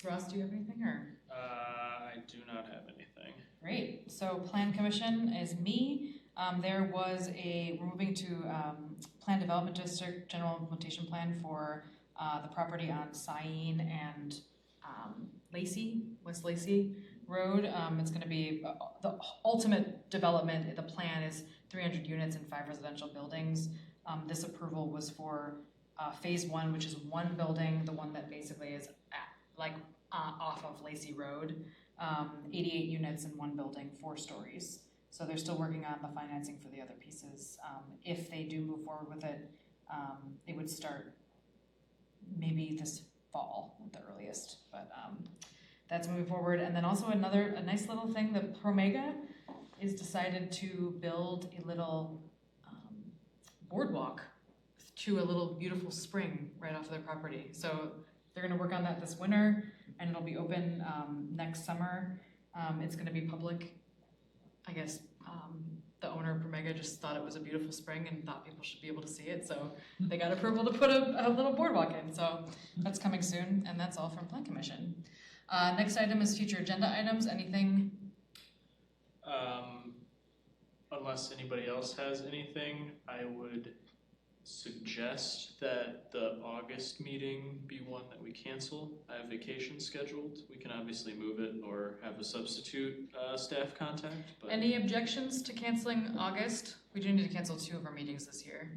Ross, do you have anything or? I do not have anything. Great. So Plan Commission is me. We're moving to Plan Development District General Implementation Plan for the property on Sain and West Lacey Road. It's going to be the ultimate development. The plan is 300 units and 5 residential buildings. This approval was for phase 1, which is 1 building, the one that basically is off of Lacey Road, 88 units in 1 building, 4 stories. So they're still working on the financing for the other pieces. If they do move forward with it, it would start maybe this fall at the earliest, but that's moving forward. And then also a nice little thing, the Promega is decided to build a little boardwalk to a little beautiful spring right off of their property. So they're gonna work on that this winter, and it'll be open next summer. It's gonna be public. I guess the owner of Promega just thought it was a beautiful spring and thought people should be able to see it, so they got approval to put a little boardwalk in. So that's coming soon, and that's all from Plan Commission. Next item is future agenda items. Anything? Unless anybody else has anything, I would suggest that the August meeting be one that we cancel. I have vacation scheduled. We can obviously move it or have a substitute staff contact. But Any objections to canceling August? We do need to cancel 2 of our meetings this year.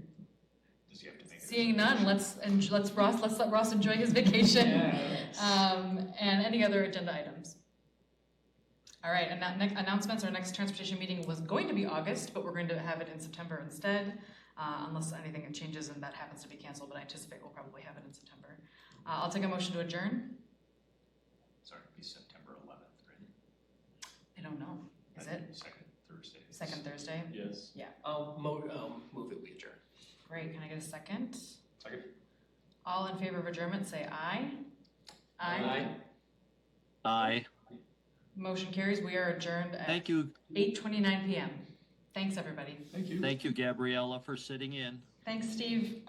Does he have to make it? Seeing none, let's let Ross enjoy his vacation. Yes. And any other agenda items? All right, and announcements. Our next transportation meeting was going to be August, but we're going to have it in September instead, unless anything changes and that happens to be canceled, but I anticipate we'll probably have it in September. I'll take a motion to adjourn. Sorry, it'd be September 11th, right? I don't know. Is it? Second Thursday. Second Thursday? yes. Yeah. I'll move it, we adjourn. Great. Can I get a second? Second. All in favor of adjournment, say aye. Aye. Motion carries. We are adjourned at Thank you. 8:29 p.m. Thank Thanks, everybody. Thank you. Thank you, Gabriella, for sitting in. Thanks, Steve.